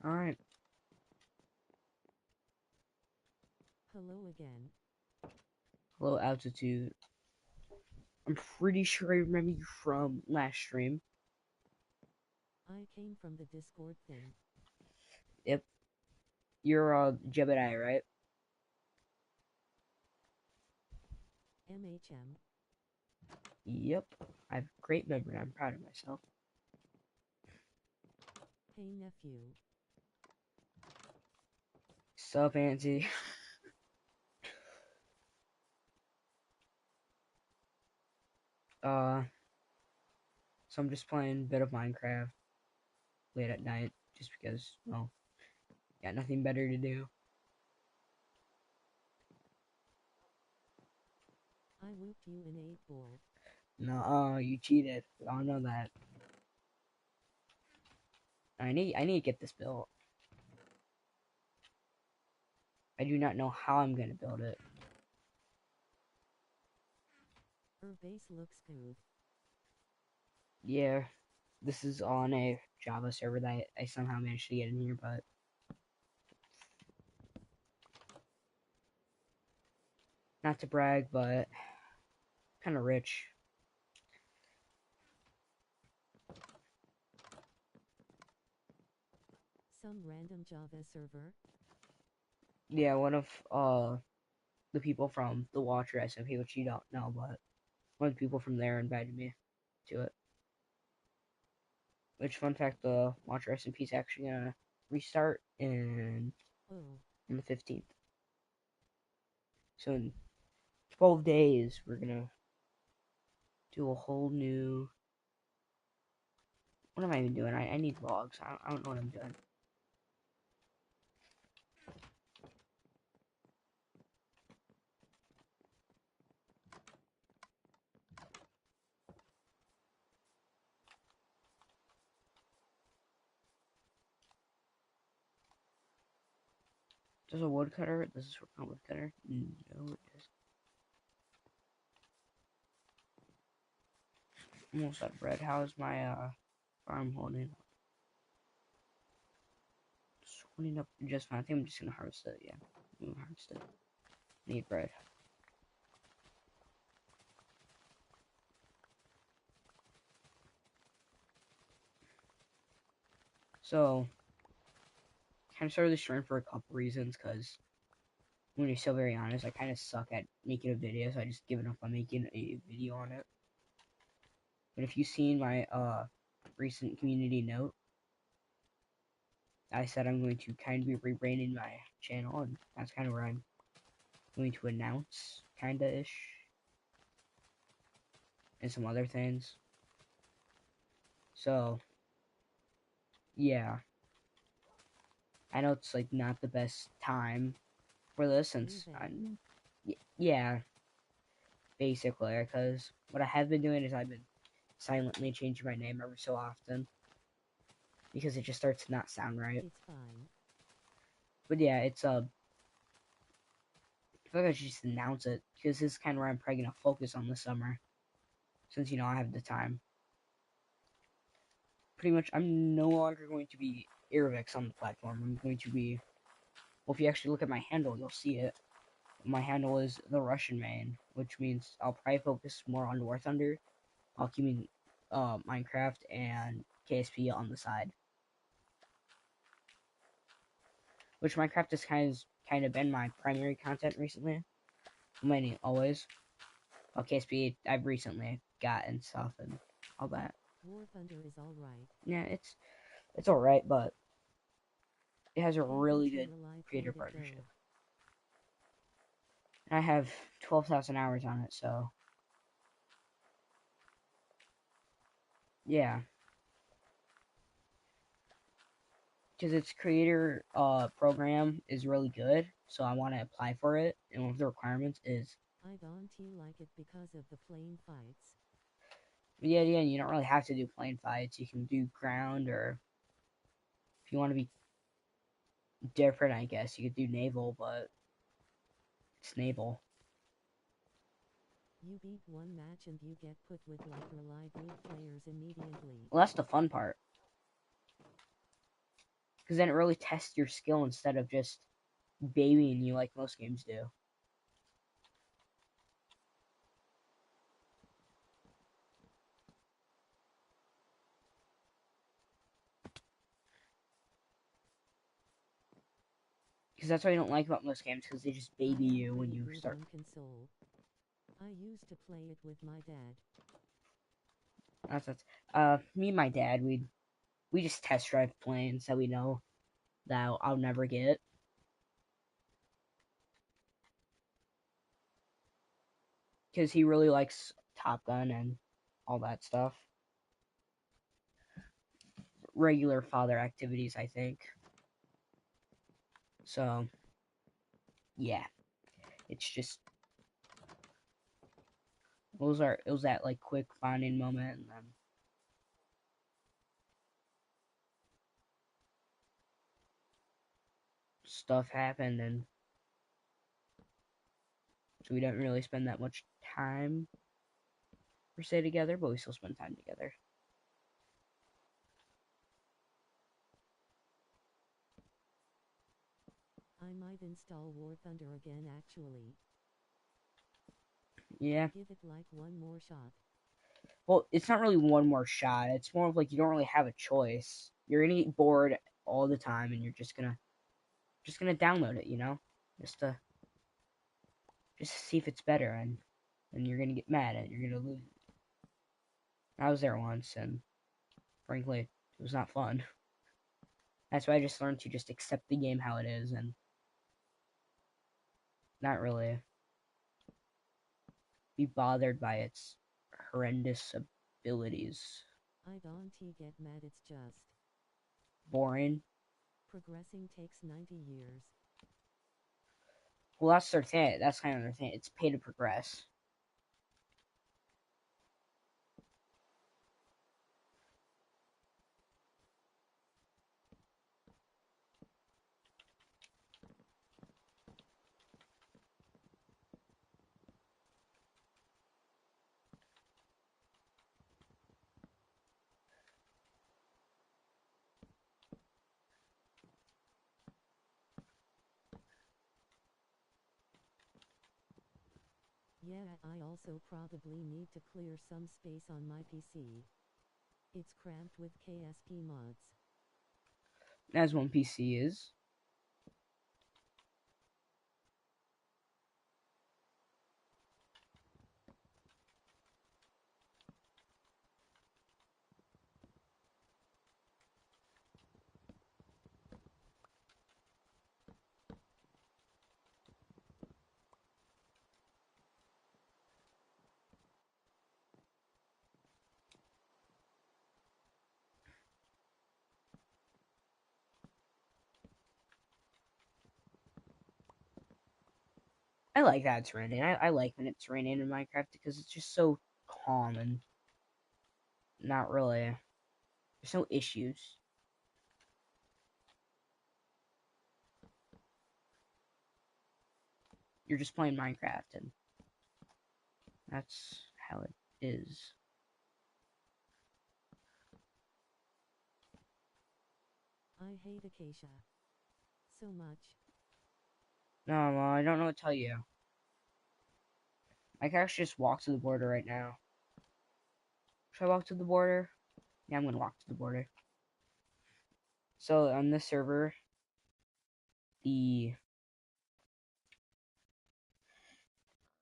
Alright. Hello again. Hello, Altitude. I'm pretty sure I remember you from last stream. I came from the Discord thing. Yep. You're, Jebediah, right? MHM. Yep. I have great memory. I'm proud of myself. Hey nephew. Sup, Auntie? uh, so I'm just playing a bit of Minecraft late at night, just because, well, got nothing better to do. I whooped you in 8 ball. No, you cheated. I don't know that. I need to get this built. I do not know how I'm gonna build it. Base looks good. Yeah, this is on a Java server that I somehow managed to get in here, but not to brag, but kind of rich. Some random Java server. Yeah, one of the people from the Watcher SMP, which you don't know, but one of the people from there invited me to it. Which, fun fact, the Watcher SMP is actually gonna restart Oh. in the 15th. So in 12 days, we're gonna do a whole new. What am I even doing? I need logs. I don't know what I'm doing. Does a woodcutter? Does this work on woodcutter? No, it does. Almost out of bread. How's my farm holding? It's holding up just fine. I think I'm just gonna harvest it. Yeah, I'm gonna harvest it. Need bread. So, kind of started this stream for a couple reasons. Cause when you're so very honest, I kind of suck at making a video, so I just given up on making a video on it. But if you've seen my recent community note, I said I'm going to kind of be rebranding my channel, and that's kind of where I'm going to announce, kinda ish, and some other things. So, yeah, I know it's like not the best time for this, since I'm, yeah, basically, because what I have been doing is I've been silently changing my name every so often because it just starts to not sound right. It's fine. But yeah, I feel like I should just announce it because this is kind of where I'm probably gonna focus on this summer, since I have the time. Pretty much, I'm no longer going to be Irvix on the platform. I'm going to be, well, if you actually look at my handle, you'll see it. My handle is the Russian main, which means I'll probably focus more on War Thunder. I'll keep Minecraft and KSP on the side. Which Minecraft has kind of been my primary content recently. Many always. Well, KSP I've recently gotten stuff and all that. War Thunder is alright. Yeah, it's alright, but it has a Hey really BG good Alive, creator where'd it go? partnership. And I have 12,000 hours on it, so yeah. Because its creator program is really good, so I want to apply for it. And one of the requirements is, I don't like it because of the plane fights. yeah, you don't really have to do plane fights. You can do ground, or if you want to be different, I guess you could do naval, but it's naval. You beat one match and you get put with like your live good players immediately. Well, that's the fun part. because then it really tests your skill instead of just babying you like most games do. Because that's what I don't like about most games, because they just I baby am you when pretty you good start. on console. I used to play it with my dad. That's me and my dad, we just test drive planes that we know that I'll never get. Because he really likes Top Gun and all that stuff. Regular father activities, I think. So, yeah, it's just it was that like quick bonding moment, and then stuff happened, and so we didn't really spend that much time per se together, but we still spend time together. I might install War Thunder again actually. Yeah. Give it like one more shot. Well, it's not really one more shot. It's more of like you don't really have a choice. You're gonna get bored all the time, and you're just gonna download it, just to see if it's better, and you're gonna get mad and you're gonna lose. I was there once, and frankly, it was not fun. That's why I just learned to just accept the game how it is, and not really be bothered by its horrendous abilities. I don't get mad, it's just Boring. progressing takes 90 years. Well, that's their thing. That's kind of their thing. It's pay to progress. Yeah, I also probably need to clear some space on my PC. It's cramped with KSP mods. As one PC is. I like that it's raining. I like when it's raining in Minecraft because it's just so calm and not really. There's no issues. You're just playing Minecraft, and that's how it is. I hate Acacia so much. No, well, I don't know what to tell you. I can actually just walk to the border right now. Should I walk to the border? Yeah, I'm gonna walk to the border. So on this server, the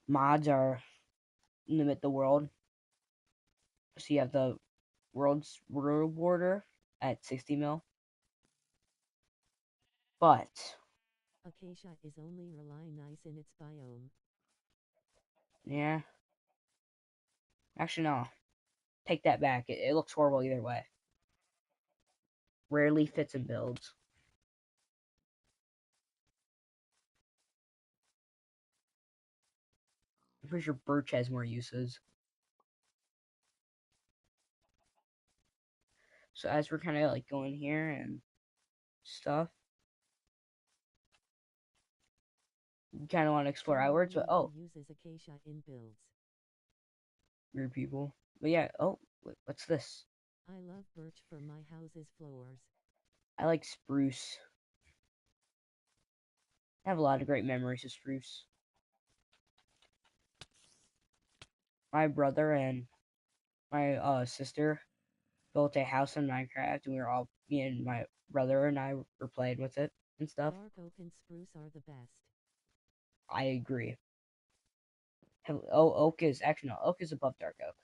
mods are limit the world. So you have the world's world border at 60 mil. But Acacia is only really nice in its biome. yeah, actually no. Take that back. It looks horrible either way. Rarely fits in builds. I'm pretty sure birch has more uses. So as we're kind of like going here and stuff, you kind of want to explore Someone outwards. But really uses Acacia in builds. weird people. But yeah, what's this? I love birch for my house's floors. I like Spruce. I have a lot of great memories of Spruce. My brother and my sister built a house in Minecraft, and we were all me and my brother and I were playing with it and stuff. Dark oak and spruce are the best. I agree. Oak is actually no, oak is above dark oak.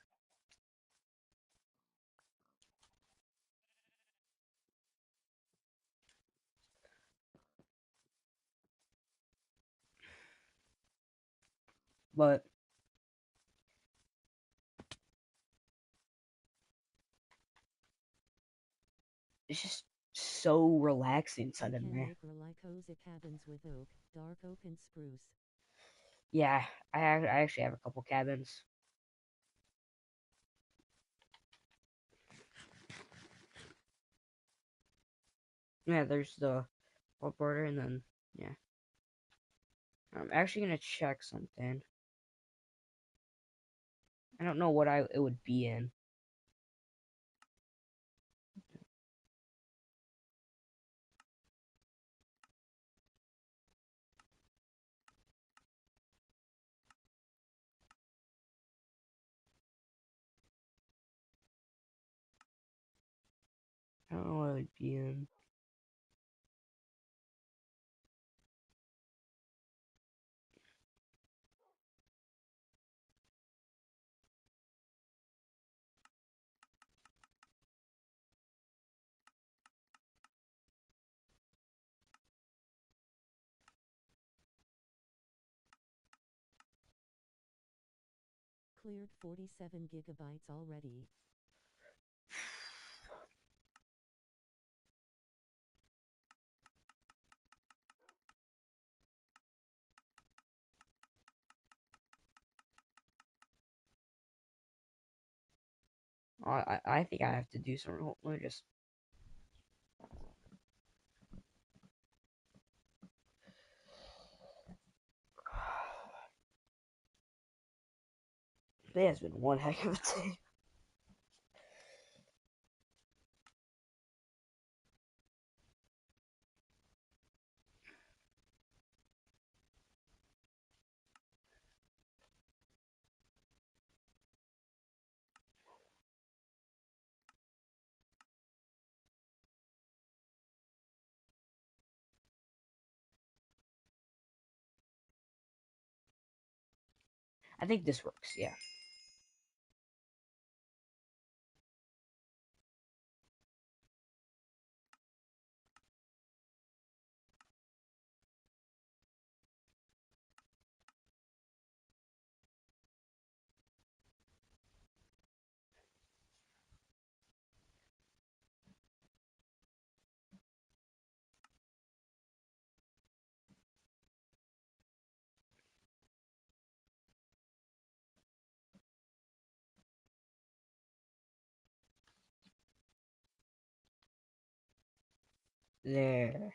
But it's just so relaxing You can suddenly. make really cozy cabins with oak, dark oak and spruce. Yeah, I actually have a couple cabins. Yeah, there's the wall border, and then yeah. I'm actually gonna check something. I don't know what it would be in. I don't know what it would be in. Cleared 47 gigabytes already. I think I have to do some. Let me just. Today has been one heck of a day. I think this works. Yeah. There.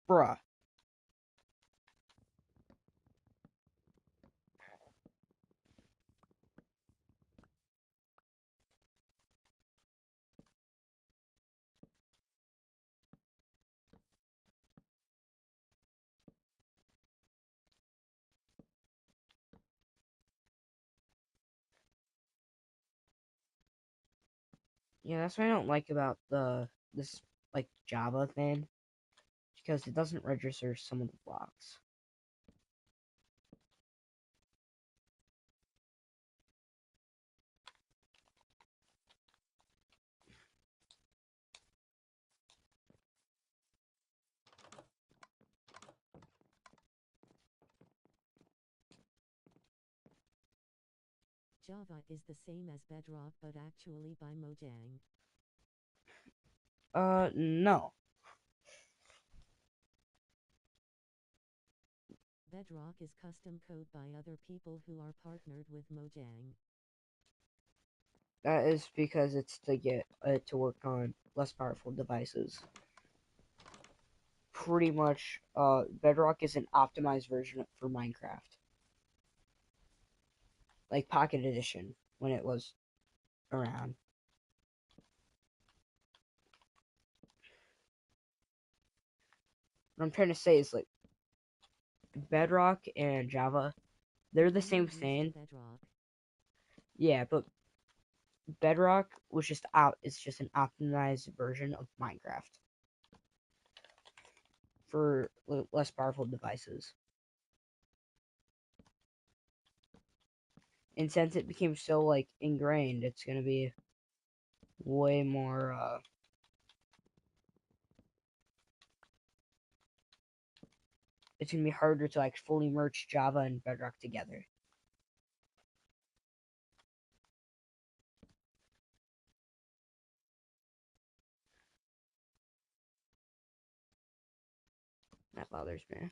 Bruh. Yeah, that's what I don't like about this like Java thing, because it doesn't register some of the blocks. Java is the same as Bedrock but actually by Mojang. No. Bedrock is custom code by other people who are partnered with Mojang. That is because it's to get it to work on less powerful devices. pretty much Bedrock is an optimized version for Minecraft, like Pocket Edition when it was around. What I'm trying to say is like Bedrock and Java, they're the same thing. Yeah, but Bedrock was just it's just an optimized version of Minecraft for less powerful devices. And since it became so like ingrained, it's gonna be way more it's gonna be harder to like fully merge Java and Bedrock together. That bothers me.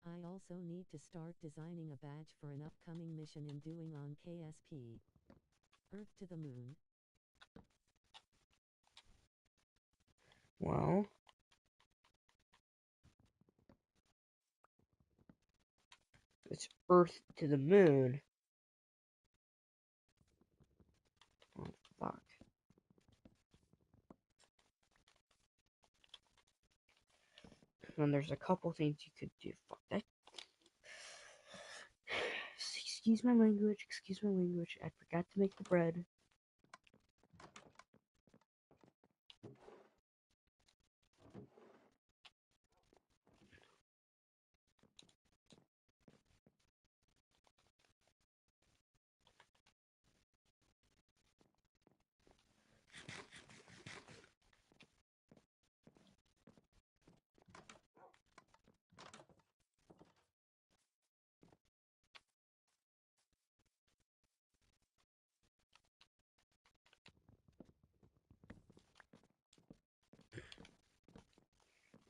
I also need to start designing a badge for an upcoming mission I'm doing on KSP. Earth to the Moon. Well, it's Earth to the Moon. Oh, fuck. And there's a couple things you could do. Fuck that. Excuse my language. Excuse my language. I forgot to make the bread.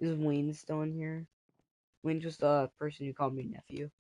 Is Wayne still in here? Wayne's just the person who called me nephew.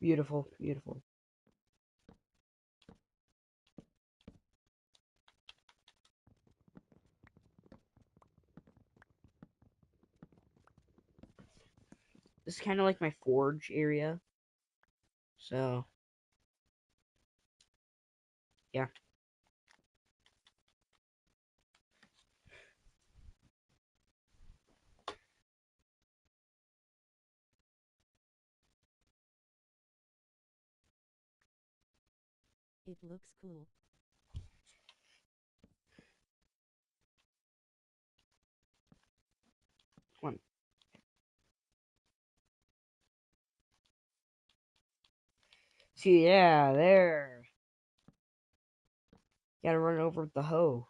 Beautiful, beautiful. This is kind of like my forge area. So, yeah. It looks cool. One. See, yeah, there. Gotta run over with the hoe.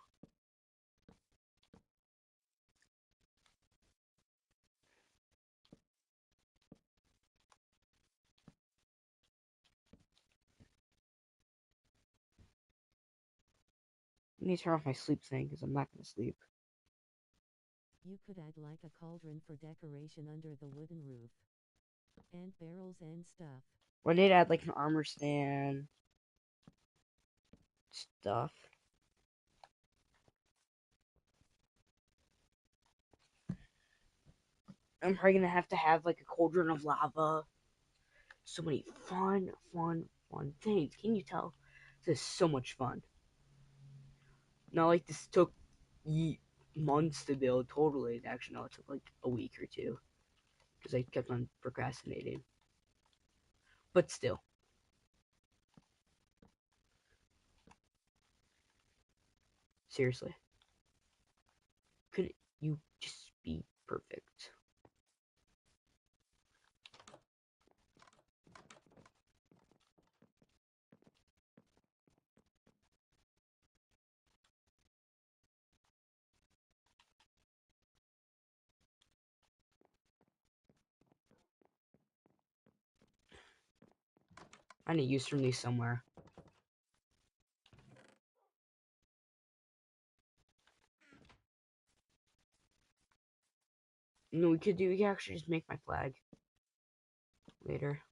I need to turn off my sleep thing because I'm not gonna sleep. You could add like a cauldron for decoration under the wooden roof. And barrels and stuff. Or I need to add like an armor stand stuff. I'm probably gonna have to have like a cauldron of lava. So many fun things. Can you tell? This is so much fun. Not like this took months to build. Totally, actually, no, it took like a week or two because I kept on procrastinating. But still, seriously, could you just be perfect? I need use from these somewhere. No, we could actually just make my flag later.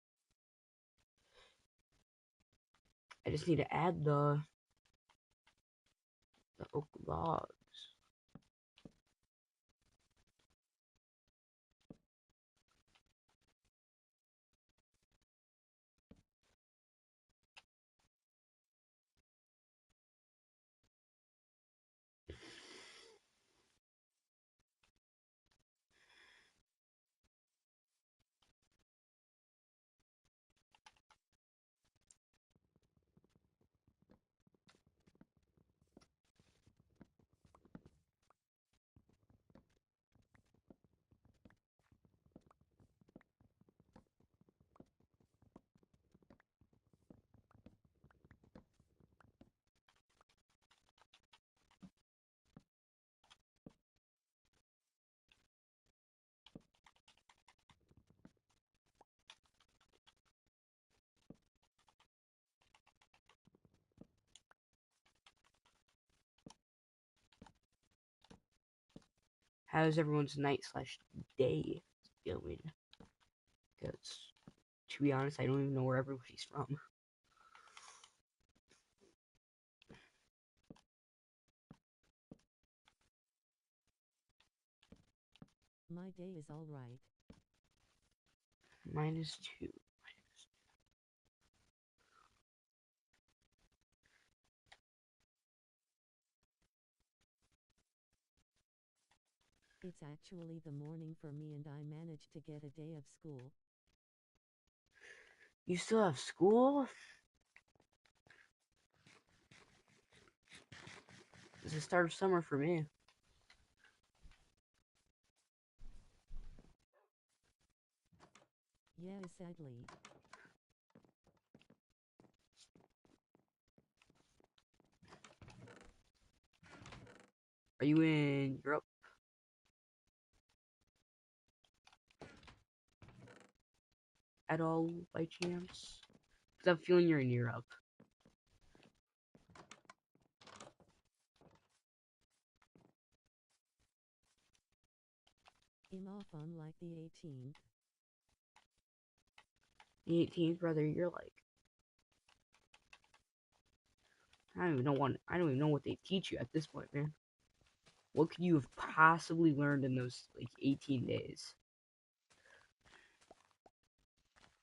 I just need to add the oak logs. How's everyone's night/day going? Because, to be honest, I don't even know where everybody's from. My day is alright. Mine is 2. It's actually the morning for me and I managed to get a day of school. You still have school? It's the start of summer for me. Yeah, sadly. Are you in Europe at all by chance? Because I'm feeling you're in Europe. I'm off on like the 18th. The 18th, brother, you're like, I don't even know what they teach you at this point, man. What could you have possibly learned in those like 18 days?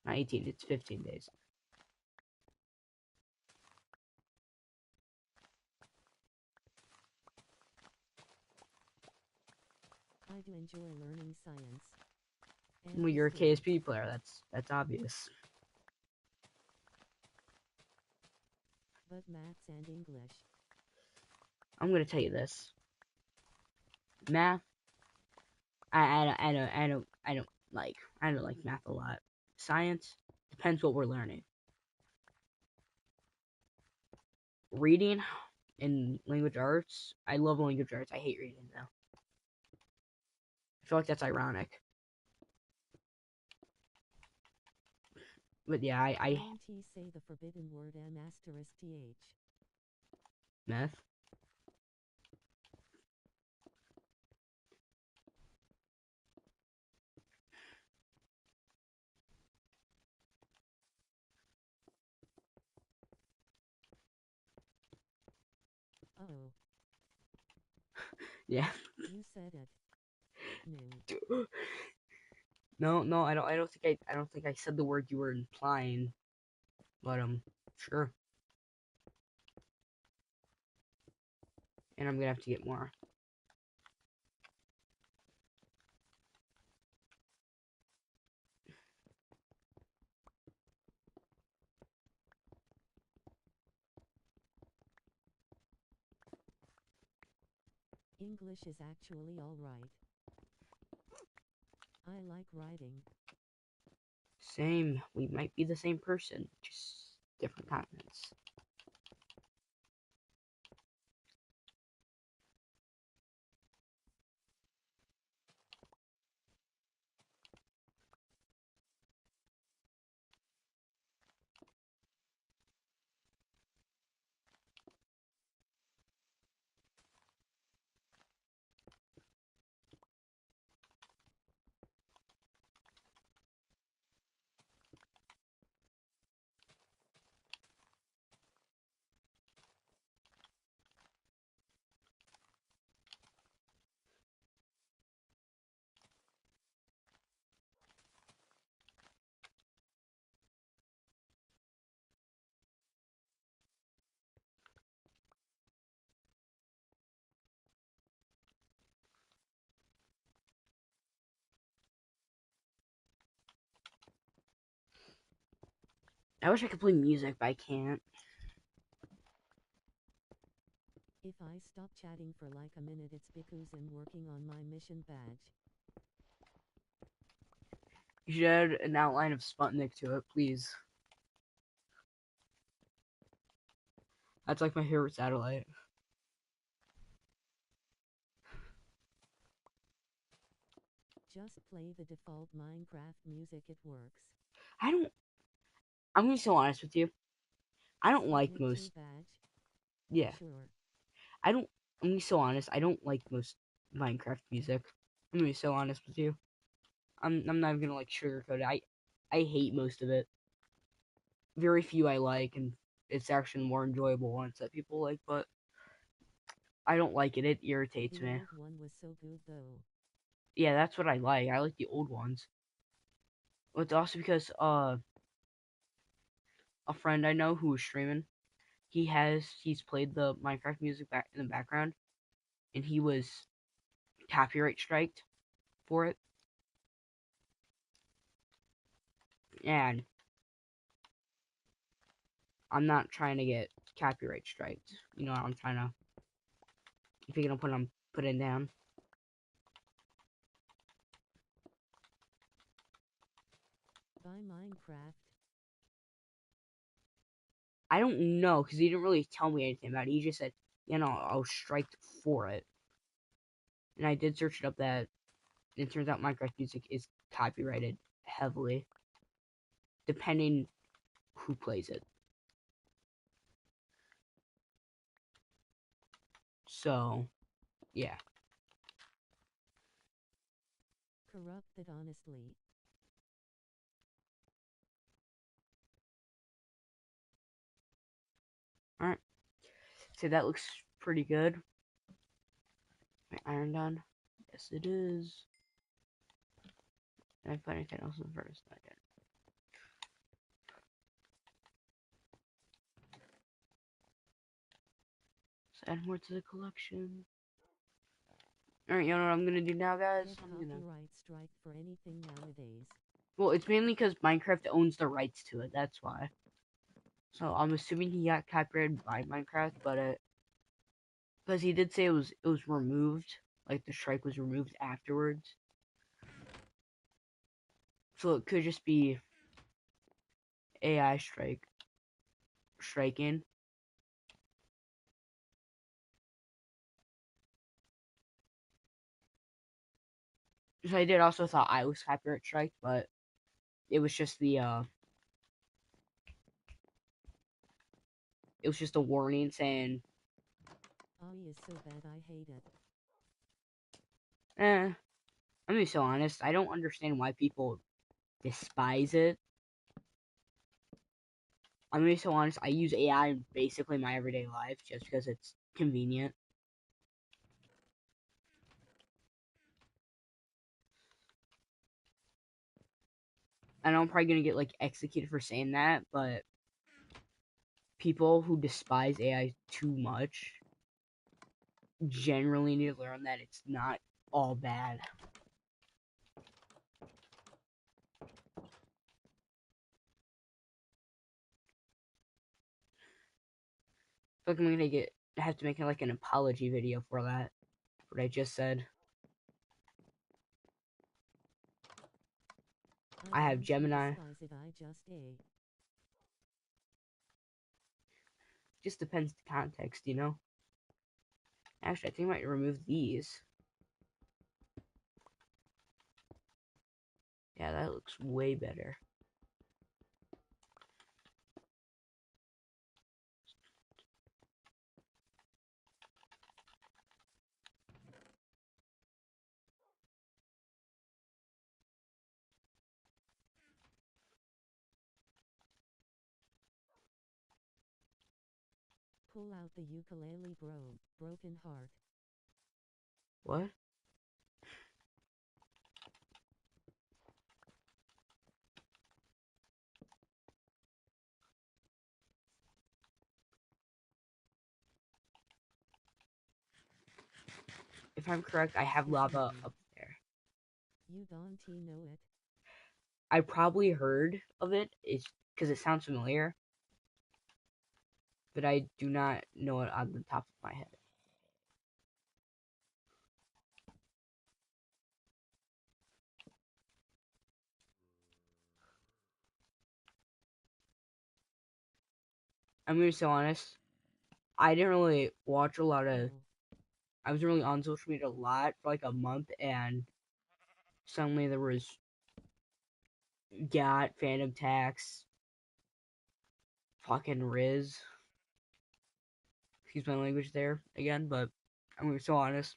Not 18, it's 15 days. I do enjoy learning science. Well, you're a KSP player, that's obvious. But maths and English. I'm gonna tell you this. Math, I don't like math a lot. Science depends what we're learning. Reading and language arts, I love language arts. I hate reading though. I feel like that's ironic. But yeah, I Don't say the forbidden word M asterisk th. math. Yeah. You said it. No. No, I don't think I said the word you were implying. But sure. And I'm gonna have to get more. English is actually alright. I like writing. Same. We might be the same person, just different continents. I wish I could play music, but I can't. If I stop chatting for like a minute, it's because I'm working on my mission badge. You should add an outline of Sputnik to it, please. That's like my favorite satellite. Just play the default Minecraft music, it works. I don't. I'm gonna be so honest with you. I don't like Sputnik 2 most. badge? Yeah, Sure. I don't. I'm gonna be so honest. I don't like most Minecraft music. I'm gonna be so honest with you. I'm not even gonna like sugarcoat it. I hate most of it. Very few I like, and it's actually more enjoyable ones that people like. But I don't like it. It irritates The me. old one was so good though. Yeah, that's what I like. I like the old ones. But it's also because a friend I know who was streaming, he's played the Minecraft music back in the background, and he was copyright striked for it. And I'm not trying to get copyright striked. You know, I'm trying to. If you're gonna put it down. Buy Minecraft. I don't know because he didn't really tell me anything about it. He just said, I was striked for it. And I did search it up. That it turns out Minecraft music is copyrighted heavily, depending who plays it. So, yeah. Corrupted honestly. Alright. So that looks pretty good. My iron done? Yes, it is. Did I put anything else in the furnace? I did. Let's add more to the collection. Alright, you know what I'm gonna do now, guys? Get I'm gonna. copyright strike for anything nowadays. Well, it's mainly because Minecraft owns the rights to it. That's why. So I'm assuming he got copyrighted by Minecraft, but because he did say it was removed, like the strike was removed afterwards. So it could just be AI striking. So I did also thought I was copyright strike, but it was just it was just a warning saying, AI is so bad I hate it. I'm gonna be so honest, I don't understand why people despise it. I'm gonna be so honest, I use AI in basically my everyday life just because it's convenient. I know I'm probably gonna get like executed for saying that, but people who despise AI too much generally need to learn that it's not all bad. I feel like I'm gonna have to make like an apology video for that. What I just said. I have Gemini. Just depends the context, you know. Actually, I think I might remove these. Yeah, that looks way better. Pull out the ukulele, bro. Broken heart. What? If I'm correct, I have lava up there. You don't know it. I probably heard of it. It's because it sounds familiar, but I do not know it on the top of my head. I'm gonna be so honest. I didn't really watch a lot of. I was really on social media a lot for like a month, and suddenly there was GOT, Phantom Tax, fucking Riz. Excuse my language there again, but I'm gonna be so honest.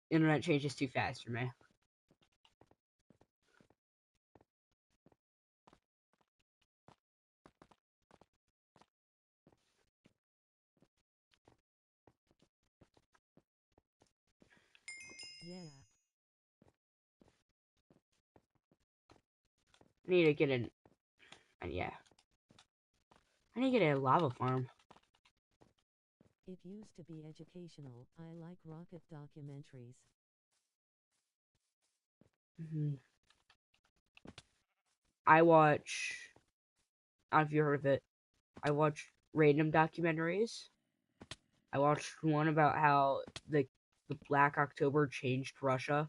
Internet changes too fast for me. Yeah. I need to get an. Yeah. I need to get a lava farm. It used to be educational. I like rocket documentaries. I watch. I don't know if you heard of it. I watch random documentaries. I watched one about how the Black October changed Russia's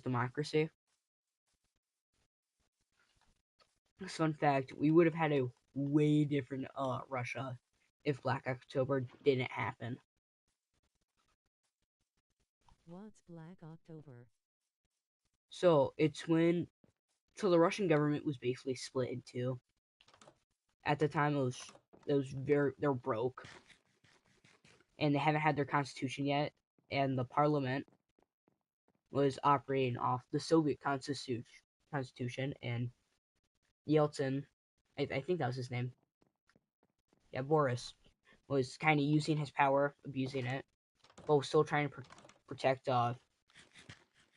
democracy. Fun fact: we would have had a way different Russia if Black October didn't happen. What's Black October? So the Russian government was basically split in two. At the time, they're broke, and they haven't had their constitution yet, and the parliament was operating off the Soviet constitution, and Yeltsin, I think that was his name. Yeah, Boris was kind of using his power, abusing it, but was still trying to protect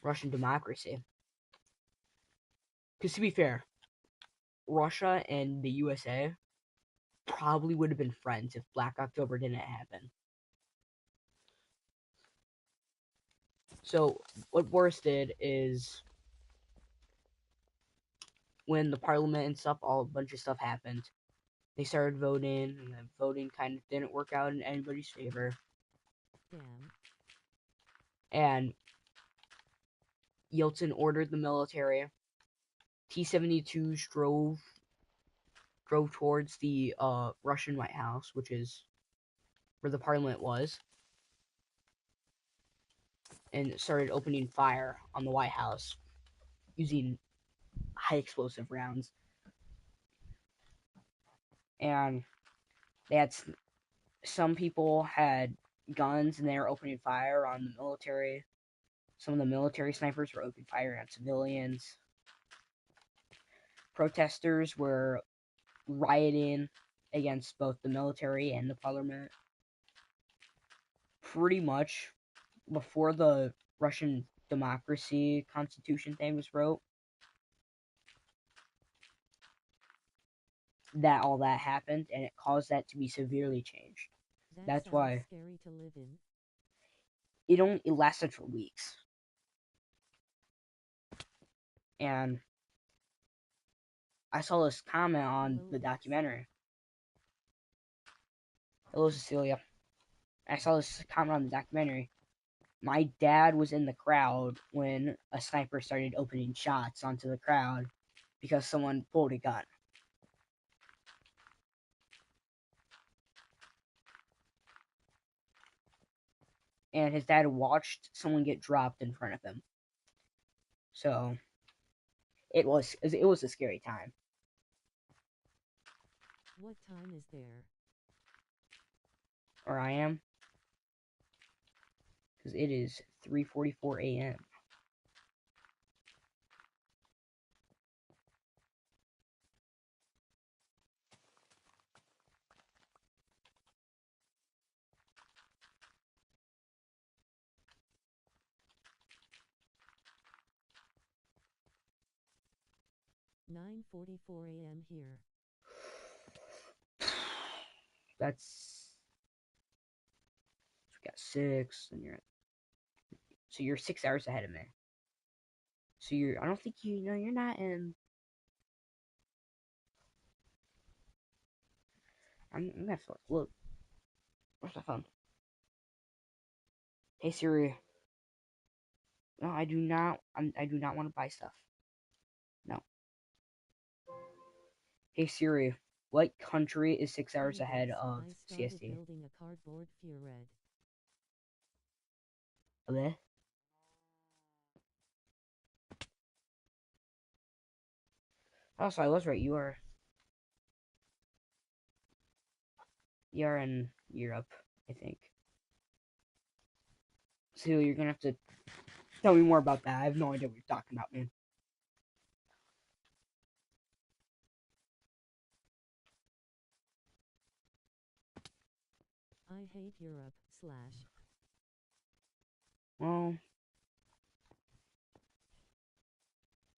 Russian democracy. Because to be fair, Russia and the USA probably would have been friends if Black October didn't happen. So what Boris did is, when the parliament and stuff, a bunch of stuff happened, they started voting, and the voting kind of didn't work out in anybody's favor. Damn. And Yeltsin ordered the military. T-72s drove towards the Russian White House, which is where the parliament was, and started opening fire on the White House using high explosive rounds. And they had some people had guns and they were opening fire on the military. Some of the military snipers were opening fire on civilians. Protesters were rioting against both the military and the parliament. Pretty much before the Russian democracy constitution thing was wrote, that all that happened, and it caused that to be severely changed. That That's sounds why scary to live in. it lasted for weeks. And I saw this comment on Hello, the X. documentary. Hello, Cecilia. I saw this comment on the documentary. My dad was in the crowd when a sniper started opening shots onto the crowd because someone pulled a gun. And his dad watched someone get dropped in front of him. So it was a scary time. What time is there? Where I am, because it is 3:44 a.m. "9:44 a.m. here." That's we got 6, and you're 6 hours ahead of me. So I don't think you're not in. I'm gonna have to look. Where's my phone? Hey Siri. No, I do not. I do not want to buy stuff. No. Hey Siri. What country is 6 hours ahead of I started CST? building a cardboard pyramid. Bleh. Oh, so I was right. You are in Europe, I think. So you're gonna have to tell me more about that. I have no idea what you're talking about, man. I hate Europe. Well,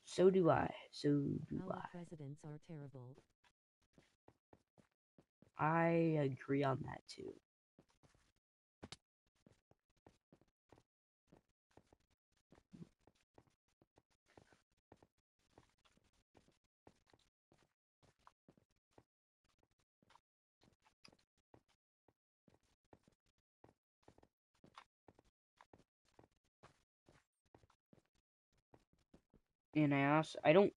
so do I. So do Our I. presidents are terrible. I agree on that too. And I don't,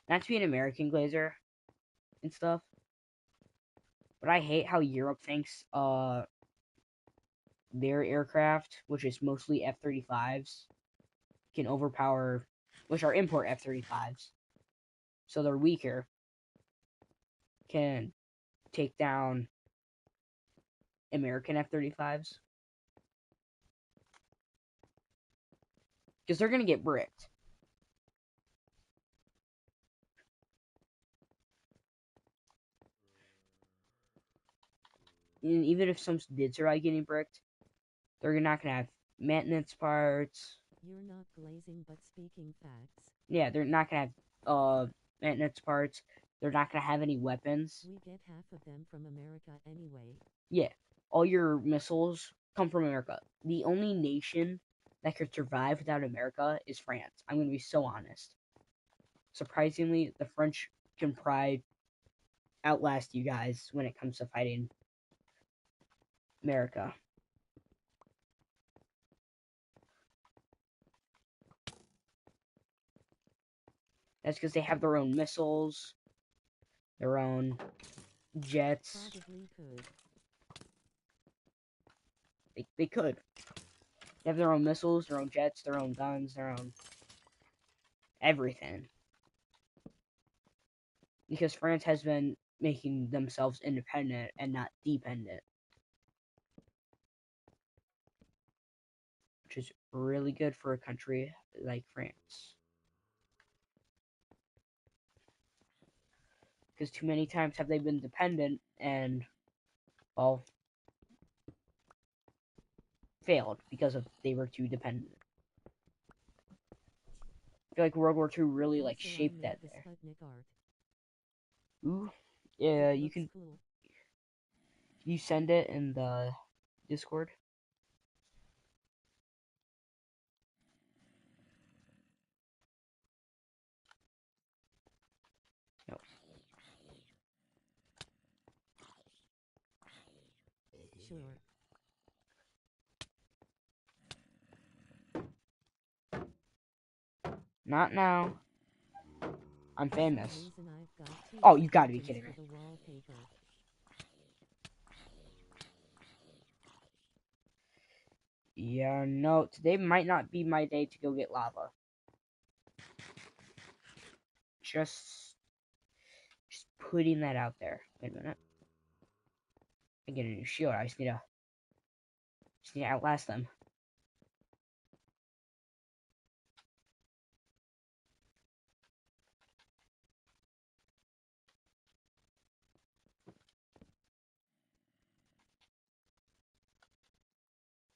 not to be an American glazer and stuff, but I hate how Europe thinks their aircraft, which is mostly F-35s, can overpower, which are import F-35s, so they're weaker, can take down American F-35s because they're gonna get bricked. And even if some did survive getting bricked, they're not gonna have maintenance parts. You're not glazing but speaking facts. Yeah, they're not gonna have maintenance parts. They're not gonna have any weapons. We get half of them from America anyway. Yeah, all your missiles come from America. The only nation that could survive without America is France. I'm gonna be so honest. Surprisingly, the French can probably outlast you guys when it comes to fighting America. That's because they have their own missiles, their own jets. Probably could. They could. They have their own missiles, their own jets, their own guns, their own everything. Because France has been making themselves independent and not dependent. Which is really good for a country like France. Because too many times have they been dependent and, well, failed because of they were too dependent. I feel like World War II really Also, shaped I that made the there. Sputnik art. Ooh, yeah, It you looks can. cool. You send it in the Discord. No, Sure. not now. I'm For some famous. reason I've got two Oh, you white gotta be legends kidding for me. the wallpaper. Yeah, no, today might not be my day to go get lava. Just, just putting that out there. Wait a minute. I get a new shield. I just need to outlast them.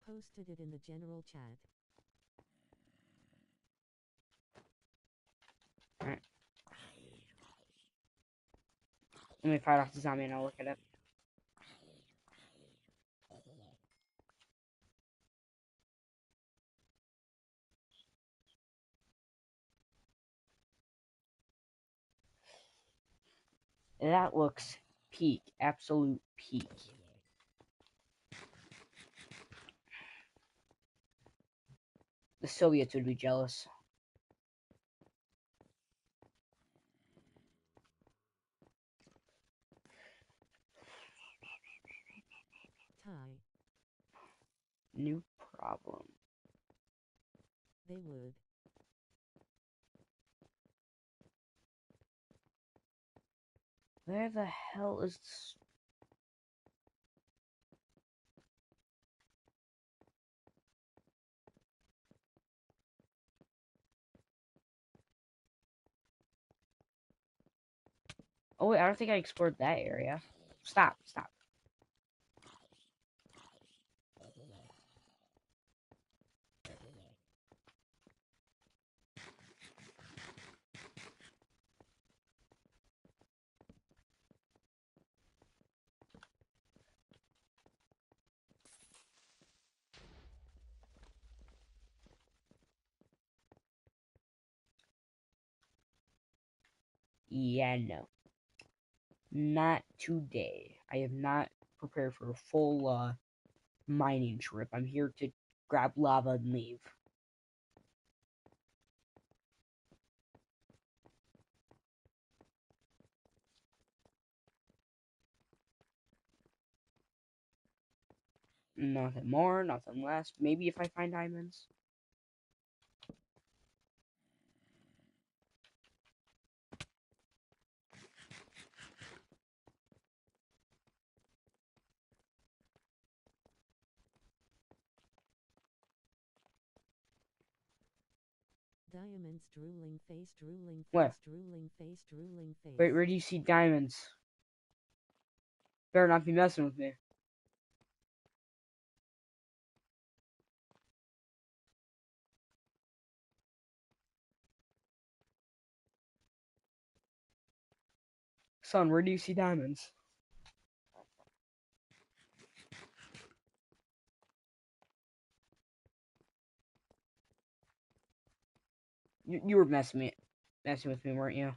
Posted it in the general chat. Alright. Let me fight off the zombie and I'll look at it. That looks peak. Absolute peak. The Soviets would be jealous. Tie. New problem. They would. Where the hell is this? Oh wait, I don't think I explored that area. Stop, stop. Yeah, no. Not today. I have not prepared for a full mining trip. I'm here to grab lava and leave. Nothing more, nothing less. Maybe if I find diamonds. Diamonds drooling face drooling Where? face drooling face drooling face. Wait, where do you see diamonds? Better not be messing with me. Son, where do you see diamonds? You were messing with me, weren't you?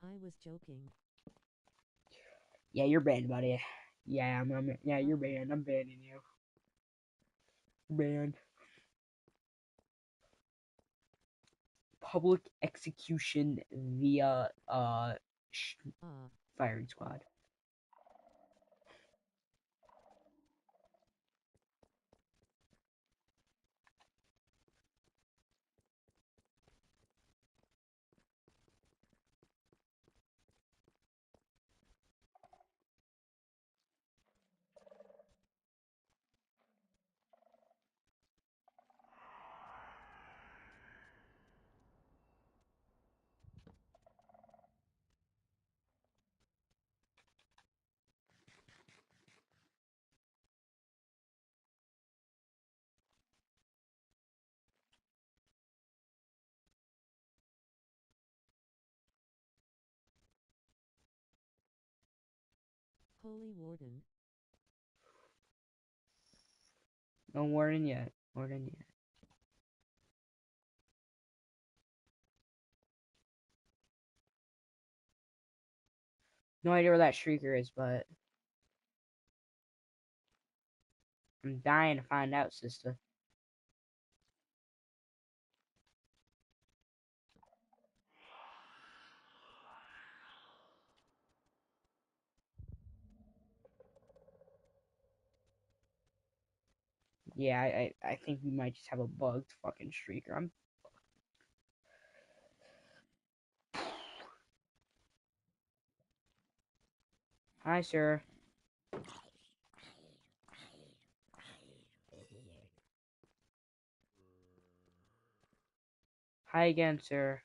I was joking. Yeah, you're banned, buddy. Yeah, yeah, you're banned. I'm banning you. Banned. Public execution via firing squad. Holy Warden. No warden yet. Warden yet. No idea where that shrieker is, but I'm dying to find out, sister. Yeah, I think we might just have a bugged fucking shrieker. I'm. Hi, sir. Hi again, sir.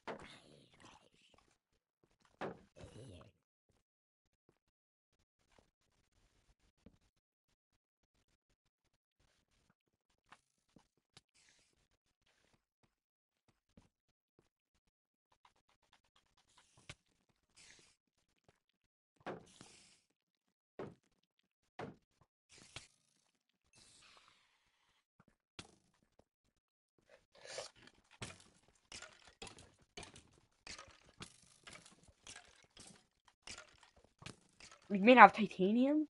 You made out of titanium?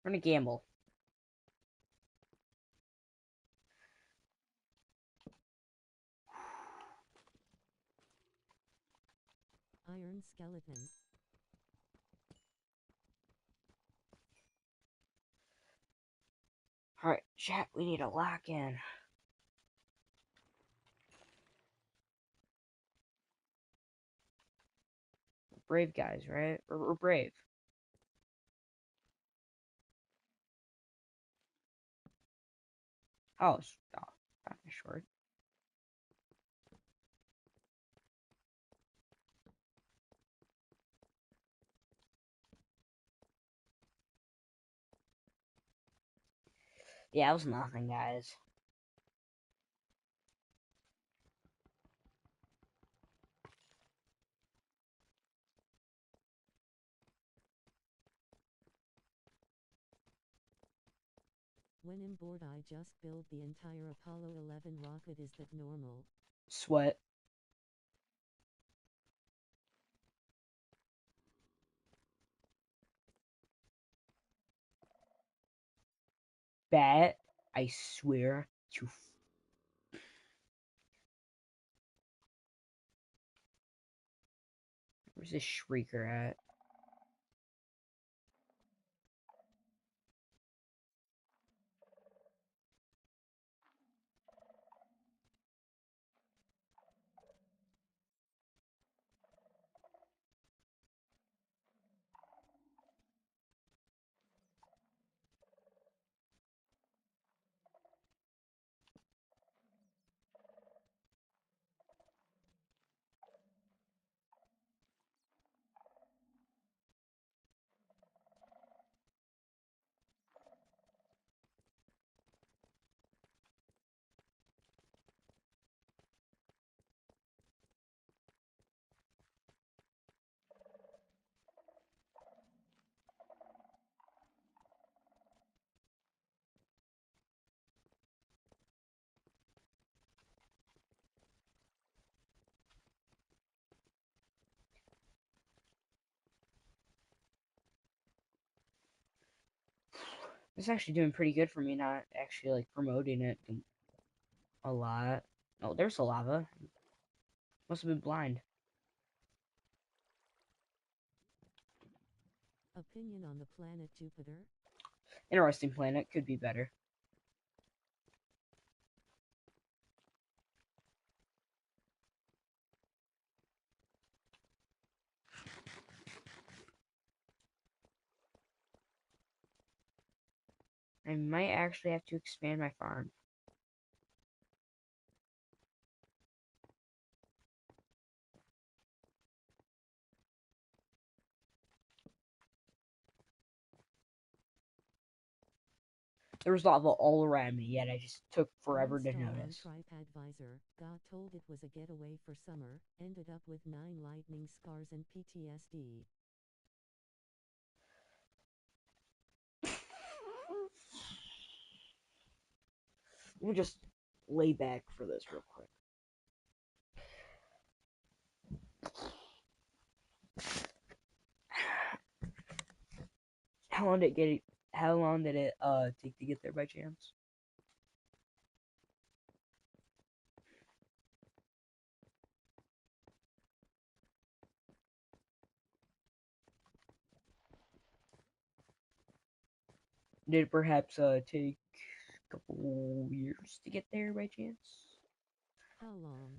We're gonna gamble. Iron skeleton. Alright, chat, we need a lock in. Brave guys, right? We're brave. Oh, kind of short. Yeah, it was nothing, guys. When in board I just build the entire Apollo 11 rocket. Is that normal? Sweat. Bet, I swear to. Where's this shrieker at? It's actually doing pretty good for me, not actually like promoting it a lot. Oh, there's a lava. Must have been blind. Opinion on the planet Jupiter? Interesting planet, could be better. I might actually have to expand my farm. There was lava all around me, yet I just took forever One to star notice. on TripAdvisor. Got told it was a getaway for summer. Ended up with 9 lightning scars and PTSD. Let me just lay back for this real quick. How long did it take to get there by chance? Did it perhaps take a couple years to get there by chance? How long?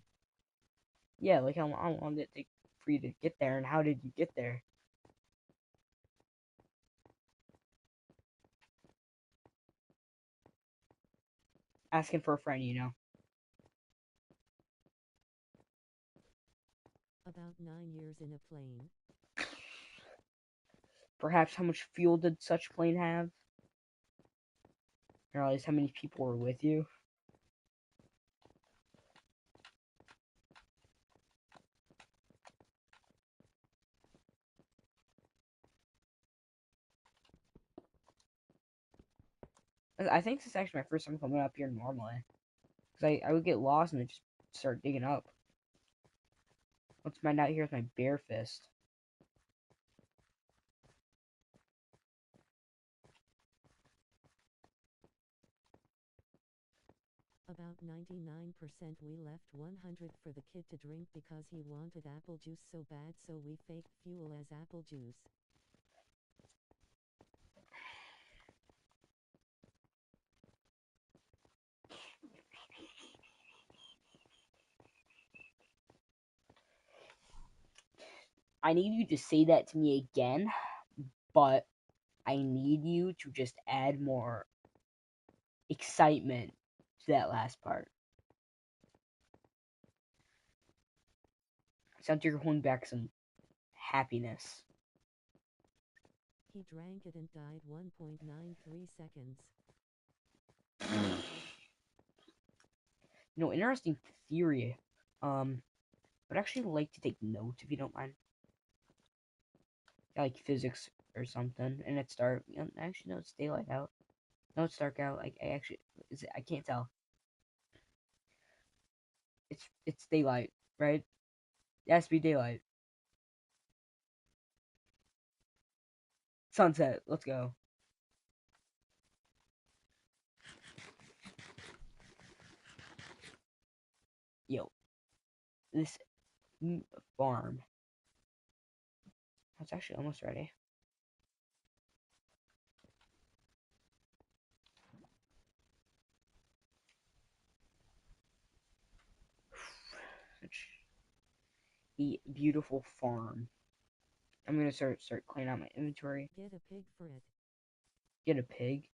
Yeah, like how long did it take for you to get there, and how did you get there? Asking for a friend, you know. About 9 years in a plane. Perhaps how much fuel did such plane have? Or at least how many people were with you? I think this is actually my first time coming up here normally. Because I would get lost and then just start digging up. Let's find out here with my bare fist. About 99% we left 100 for the kid to drink because he wanted apple juice so bad, so we faked fuel as apple juice. I need you to say that to me again, but I need you to just add more excitement to that last part. Sounds like you're holding back some happiness. He drank it and died 1.93 seconds. You know, interesting theory. I'd actually like to take notes if you don't mind. Yeah, like physics or something, and it's dark. You know, actually, no, it's daylight out. No, it's dark out. Like I can't tell. It's daylight, right? It has to be daylight. Sunset. Let's go. Yo, this farm. It's actually almost ready. Such a beautiful farm. I'm gonna start cleaning out my inventory. Get a pig for it. Get a pig.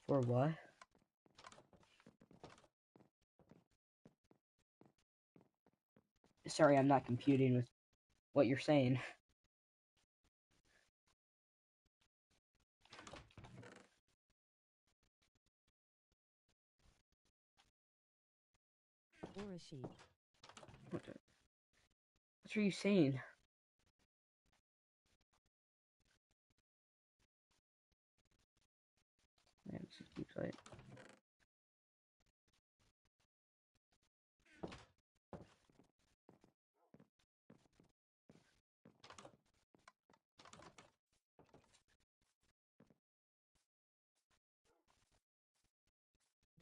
For what? Sorry, I'm not computing with what you're saying. Or a sheep. What are you saying? Man, this keeps like.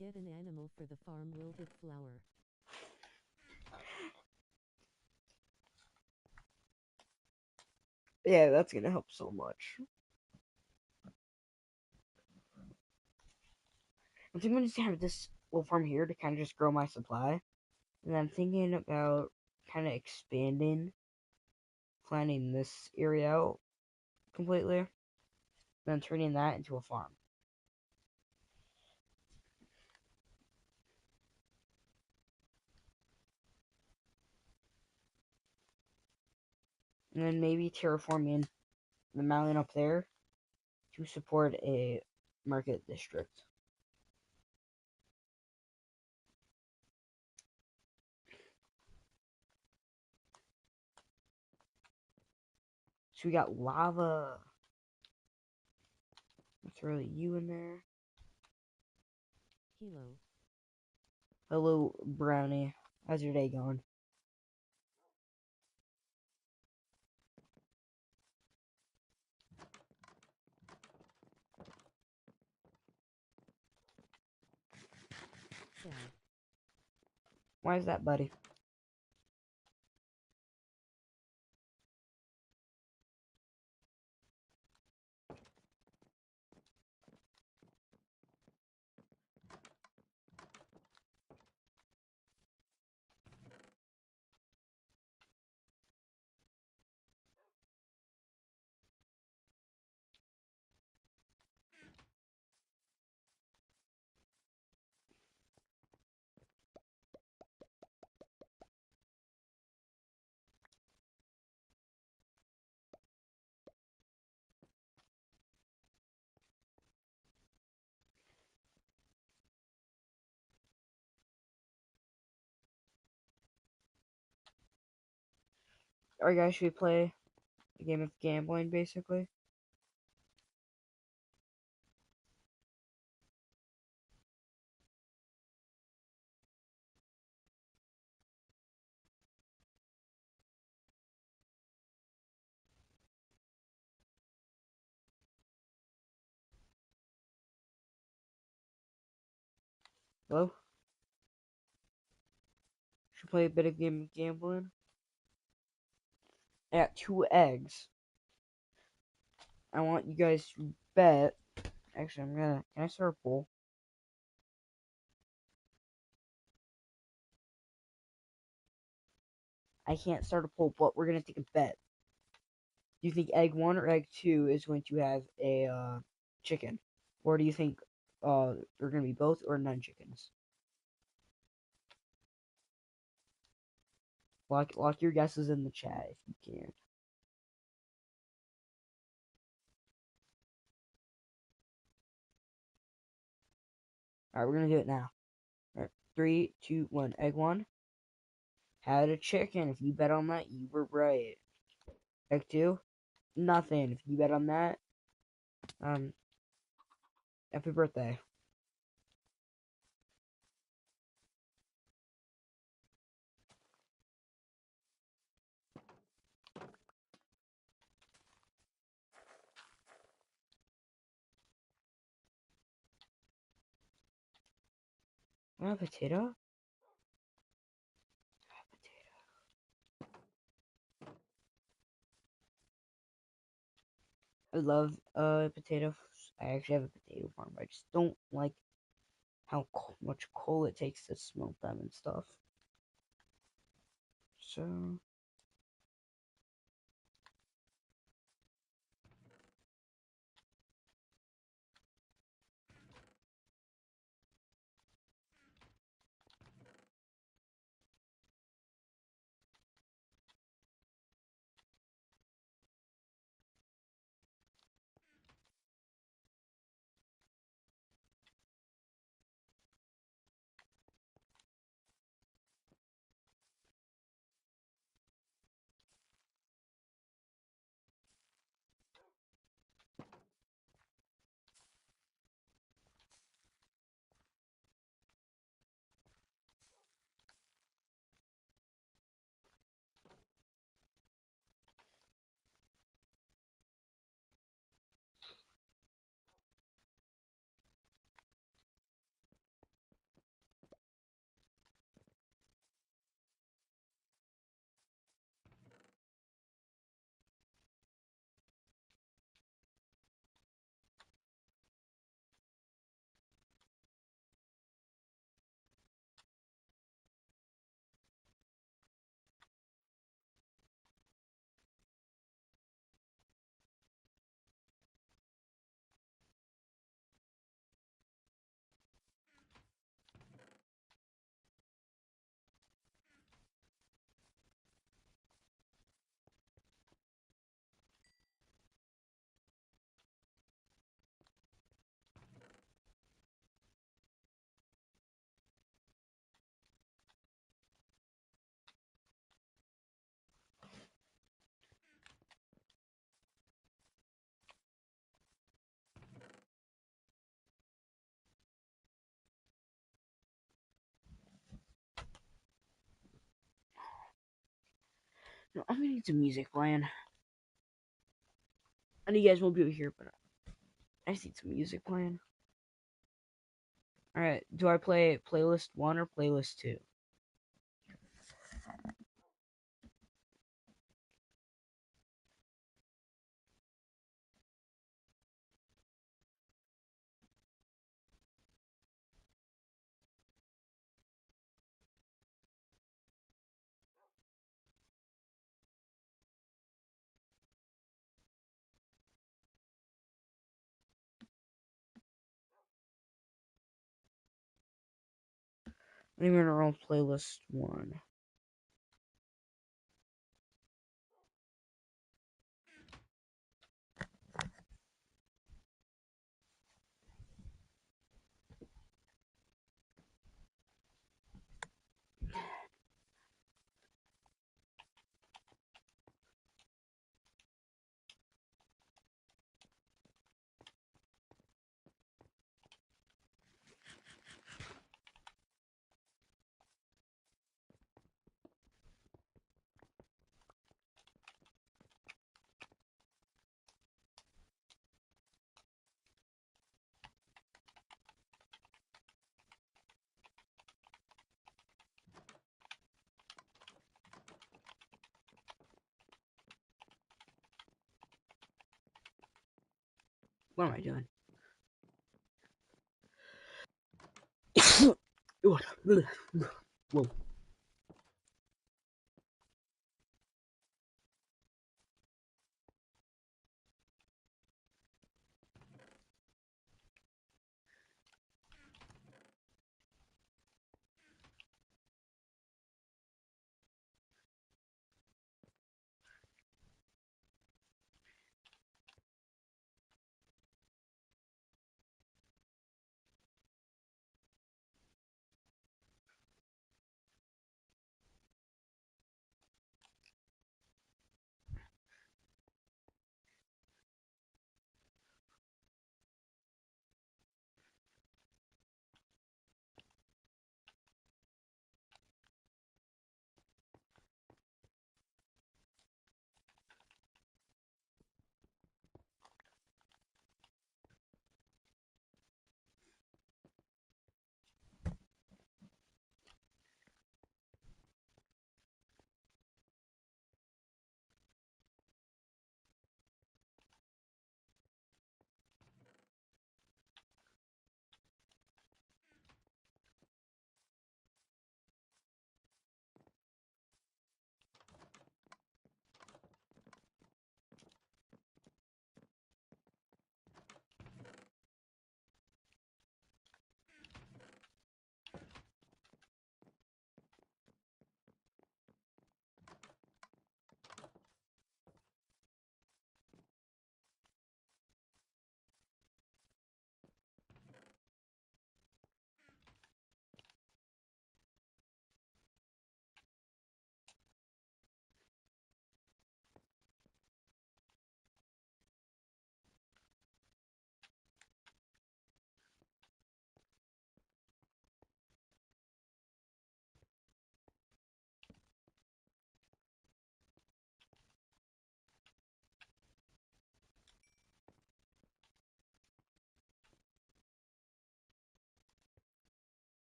Get an animal for the farm. Wilted flower. Yeah, that's gonna help so much. I'm thinking to have this little farm here to kind of just grow my supply, and I'm thinking about kind of expanding, planning this area out completely, then turning that into a farm. And then maybe terraforming the mountain up there to support a Market District. So we got lava. Let's throw you in there. Hello. Hello, Brownie. How's your day going? Sad. Why is that, buddy? Alright, guys, should we play a game of gambling, basically? Hello? Should we play a bit of game of gambling? I got 2 eggs. I want you guys to bet. Actually, can I start a poll? I can't start a poll, but we're gonna take a bet. Do you think egg 1 or egg 2 is going to have a chicken? Or do you think they're gonna be both or none chickens? Lock your guesses in the chat if you can. Alright, we're gonna do it now. Alright, 3, 2, 1. Egg 1 had a chicken. If you bet on that, you were right. Egg 2, nothing. If you bet on that, happy birthday. A potato? I love potatoes. I actually have a potato farm. I just don't like how much coal it takes to smoke them and stuff. So I'm gonna need some music playing. I know you guys won't be able to hear, but I just need some music playing. Alright, do I play playlist 1 or playlist 2? I'm gonna run playlist 1. What am I doing? Whoa.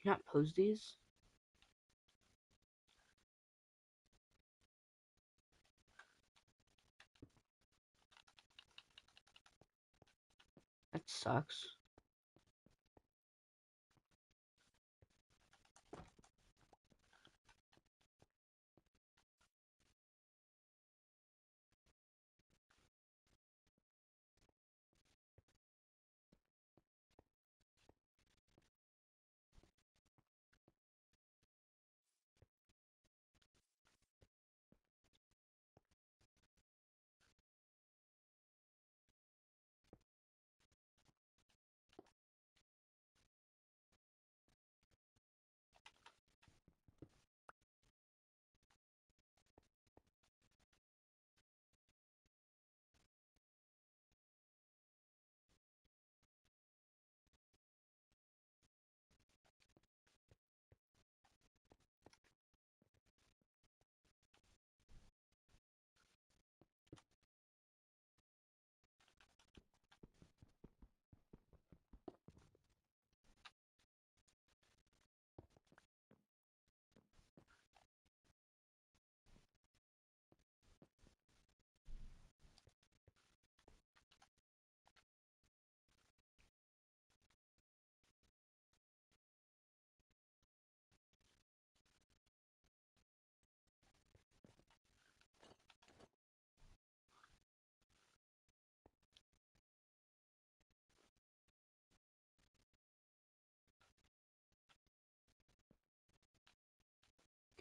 You not post these? That sucks.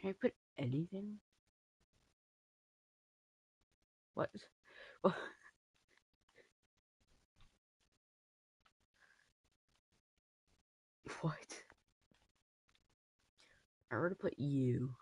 Can I put anything? What? What? What? I already put you.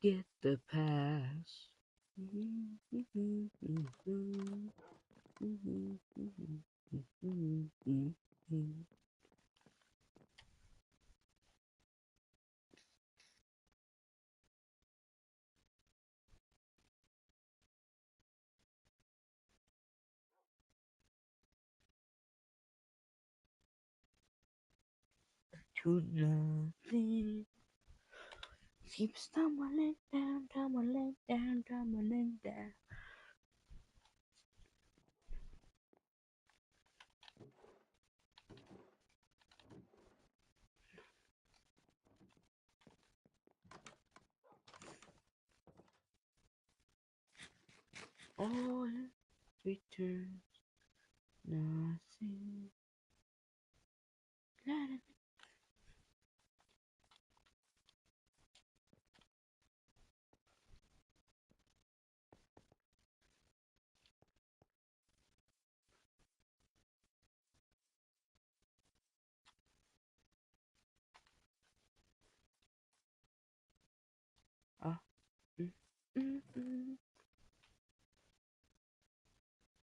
Get the pass. To nothing. Keep stumbling down, tumbling down, tumbling down. All returns nothing. Ah, mm, mm, mm.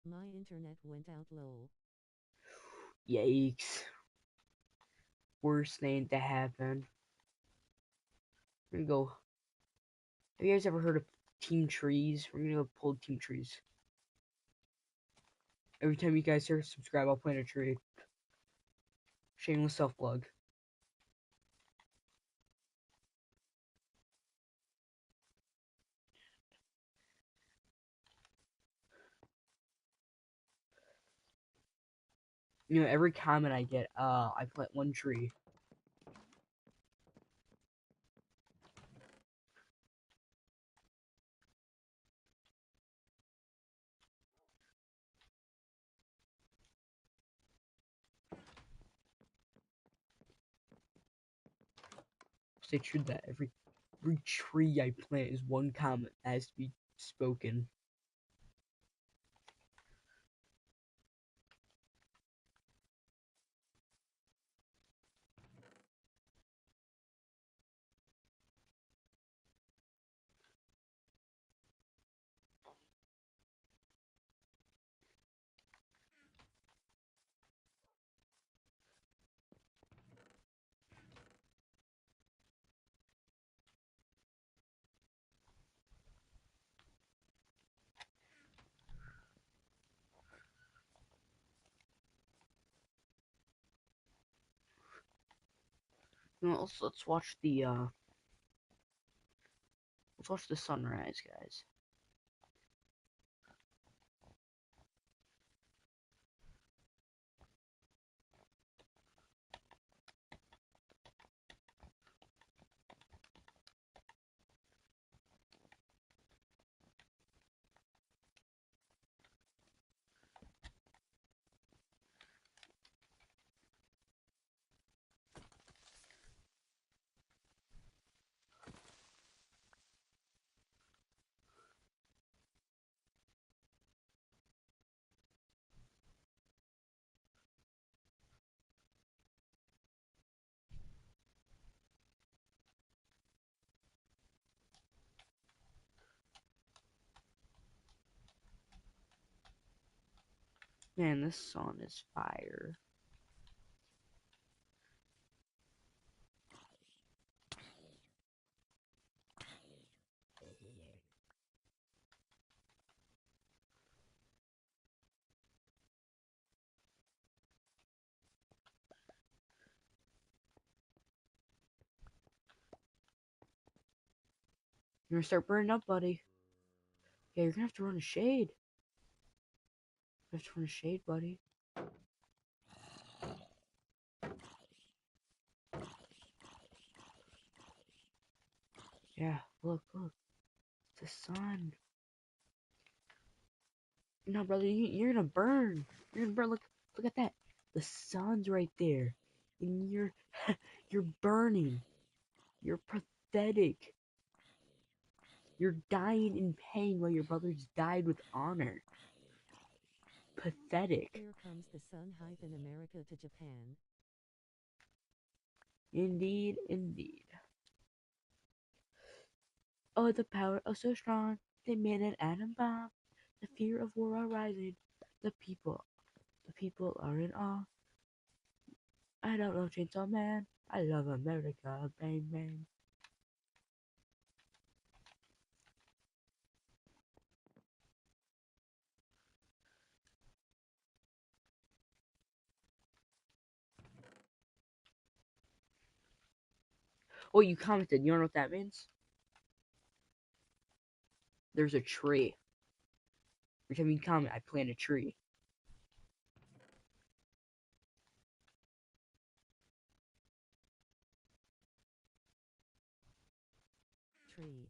My internet went out lol. Yikes. Worst thing to happen. We're gonna go. Have you guys ever heard of Team Trees? We're gonna go pull Team Trees. Every time you guys here subscribe, I'll plant a tree. Shameless self plug. You know, every comment I get, I plant one tree. Stay true to that. Every tree I plant is one comment that has to be spoken. You know, let's watch the let's watch the sunrise, guys. Man, this song is fire. You're gonna start burning up, buddy. Yeah, you're gonna have to run a shade. You have to run a shade, buddy. Yeah, look. The sun. No, brother, you're gonna burn. You're gonna burn. Look at that. The sun's right there, and you're burning. You're pathetic. You're dying in pain while your brothers died with honor. Pathetic. Here comes the sun hype in America to Japan. Indeed. Oh, the power of so strong. They made an atom bomb. The fear of war are rising. The people are in awe. I don't love Chainsaw Man. I love America. Bang, bang. Oh, you commented. You don't know what that means? There's a tree. Every time you comment, I plant a tree. Tree.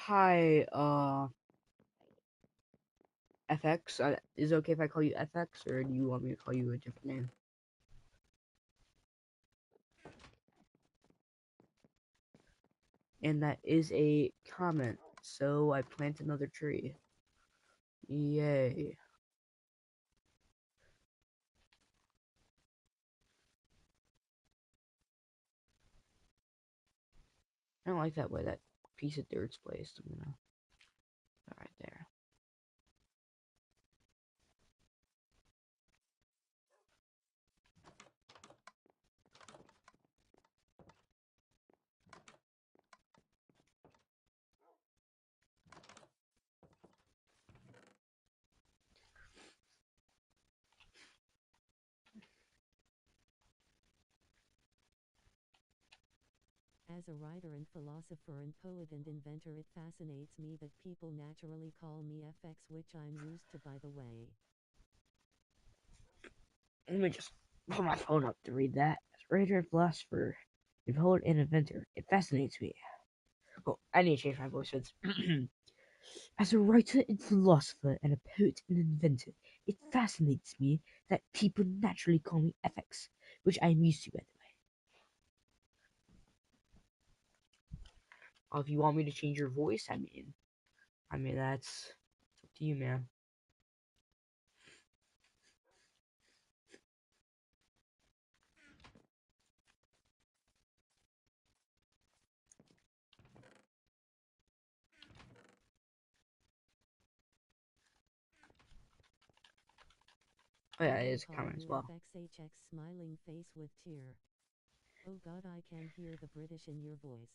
Hi. Hi, FX. Is it okay if I call you FX, or do you want me to call you a different name? And that is a comment. So I plant another tree. Yay. I don't like that way that piece of dirt's placed. I'm gonna put it right there. As a writer and philosopher and poet and inventor, it fascinates me that people naturally call me FX, which I'm used to, by the way. Let me just pull my phone up to read that. As a writer and philosopher, and poet and inventor, it fascinates me. Oh, I need to change my voice. It's as a writer and philosopher and a poet and inventor, it fascinates me that people naturally call me FX, which I am used to, by the way. If you want me to change your voice, I mean that's up to you, man. Oh yeah, it is a comment as well. FXHX smiling face with tear. Oh god, I can hear the British in your voice.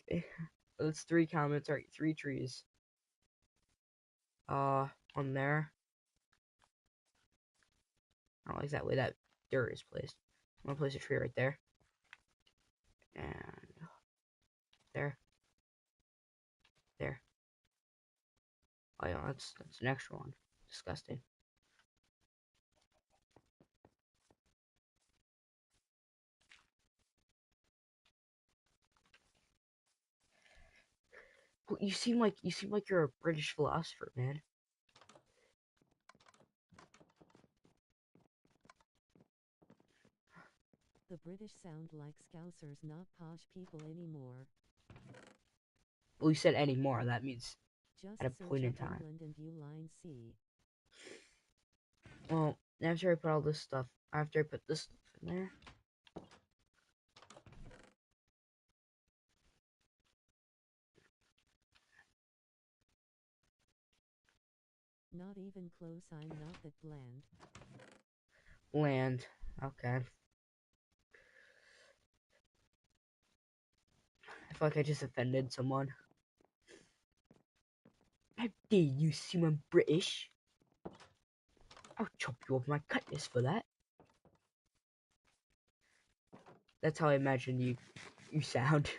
Okay. That's 3 comments, alright, 3 trees. On there. I don't like that way that dirt is placed. I'm gonna place a tree right there. And there. There. Oh yeah, that's an extra one. Disgusting. Well, you seem like you're a British philosopher, man. The British sound like Scousers, not posh people anymore. Well, you said anymore. That means Just at a search point in up time. England and view line C. Well, after I put all this stuff, after I put this stuff in there, Not even close, I'm not that bland. land. Okay. I feel like I just offended someone. How dare you assume I'm British? I'll chop you off my cutlass for that. That's how I imagine you sound.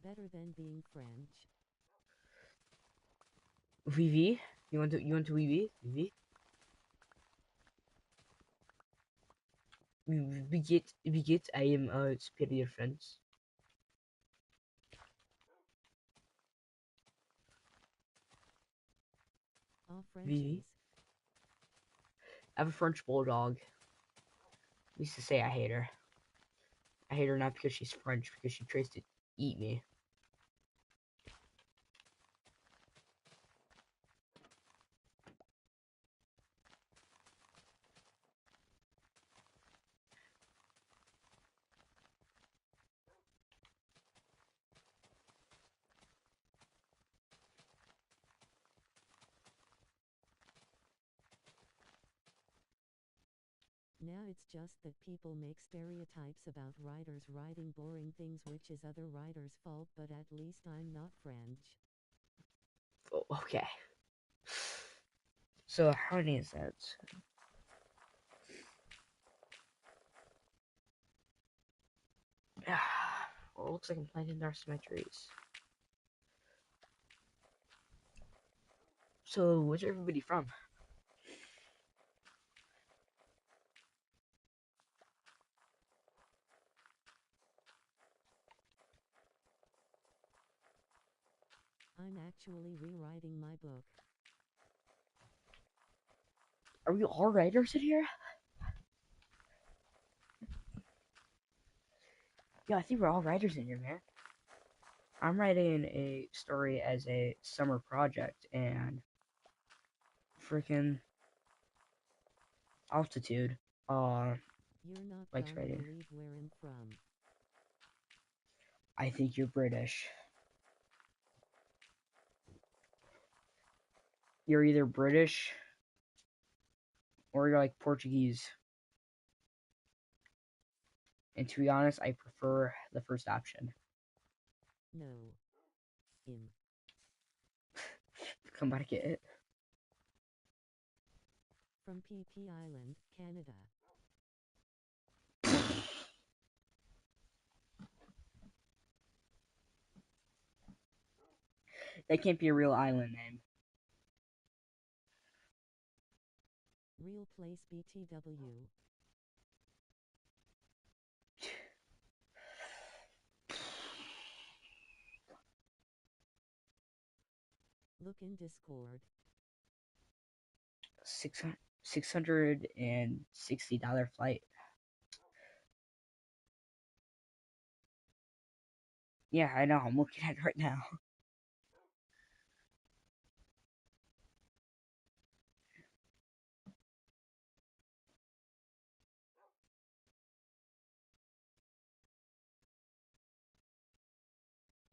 Better than being French. Vivi, you want to Vivi? Vivi? We get I am a superior friends. All Vivi. Frenchies. I have a French bulldog. I used to say I hate her. I hate her not because she's French, because she tries to eat me. Now it's just that people make stereotypes about writers writing boring things, which is other writers' fault, but at least I'm not French. Oh, okay. So how many is that? Well, it looks like I'm planting the rest of my trees. So, where's everybody from? I'm actually rewriting my book. Are we all writers in here? Yeah, I think we're all writers in here, man. I'm writing a story as a summer project, and freaking altitude. You're not Likes gonna writing. believe where I'm from. I think you're British. You're either British or you're like Portuguese. And to be honest, I prefer the first option. No. Him. Come back get it. From PP Island, Canada. That can't be a real island name. Real place BTW. Look in Discord. $660 flight. Yeah, I know. I'm looking at it right now.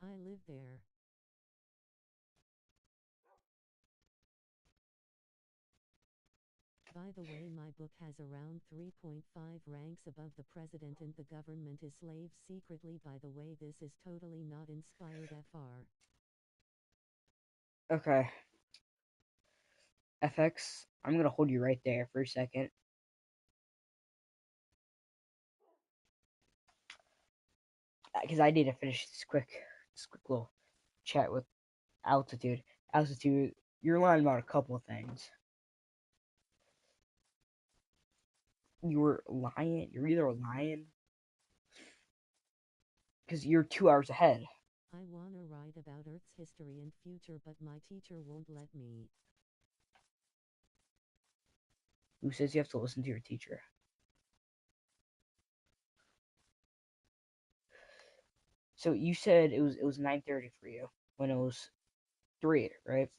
I live there. By the way, my book has around 3.5 ranks above the president and the government is slaves secretly. By the way, this is totally not inspired FR. Okay. FX, I'm gonna hold you right there for a second. Because I need to finish this quick little chat with Altitude. Altitude, you're lying about a couple of things. You're lying. You're either lying because you're 2 hours ahead. I wanna write about Earth's history and future, but my teacher won't let me. Who says you have to listen to your teacher? So you said it was 9:30 for you when it was 3, right?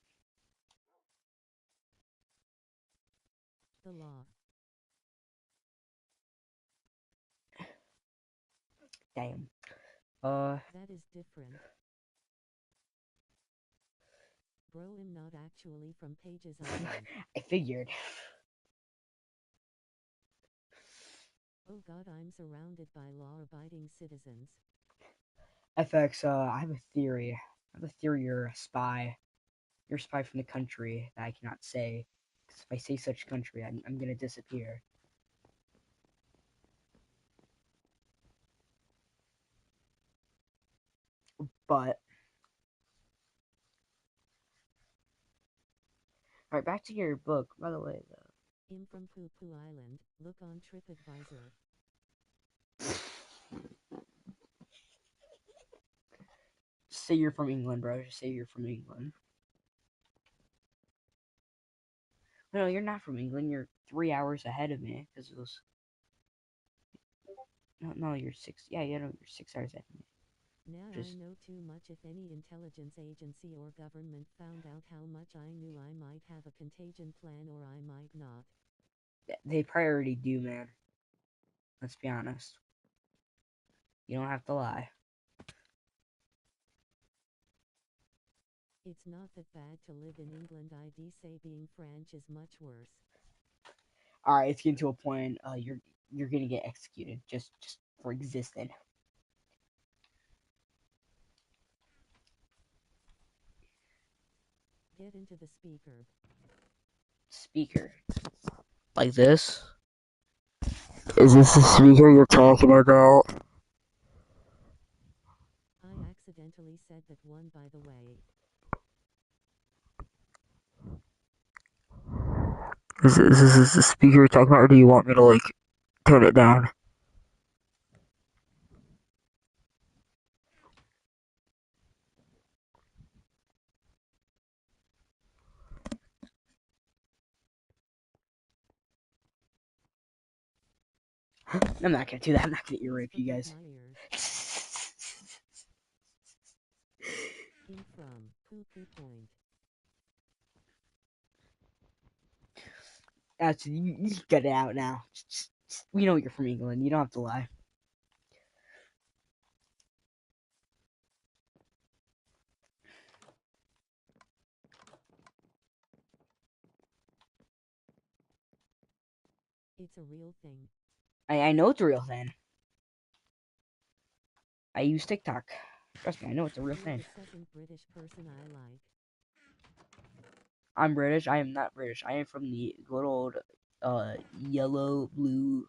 The law. Damn. That is different. Bro, I'm not actually from Pages Island. I figured. Oh god, I'm surrounded by law-abiding citizens. FX, I have a theory. You're a spy. You're a spy from the country that I cannot say. Because if I say such country, I'm gonna disappear. But alright, back to your book. By the way, I'm from Poo Poo Island. Look on TripAdvisor. just say you're from England, bro. Just say you're from England. No, you're not from England. You're 3 hours ahead of me because it was. No, you're 6. Yeah, you're 6 hours ahead of me. Now Just I know too much. If any intelligence agency or government found out how much I knew, I might have a contagion plan or I might not. they probably already do, man. Let's be honest. You don't have to lie. It's not that bad to live in England. I'd say being French is much worse. All right, it's getting to a point. You're gonna get executed just for existing. Get into the speaker. Speaker like this. Is this the speaker you're talking about? I accidentally said that one, by the way. Is this the speaker you're talking about, or do you want me to like turn it down? I'm not gonna do that. I'm not gonna ear rape you guys. In from Poo Poo Point. Actually, you get it out now. We know you're from England. You don't have to lie. It's a real thing. I know it's a real thing. I use TikTok. Trust me, I know it's a real You're thing. the second British person I like. I'm British. I am not British. I am from the good old yellow, blue,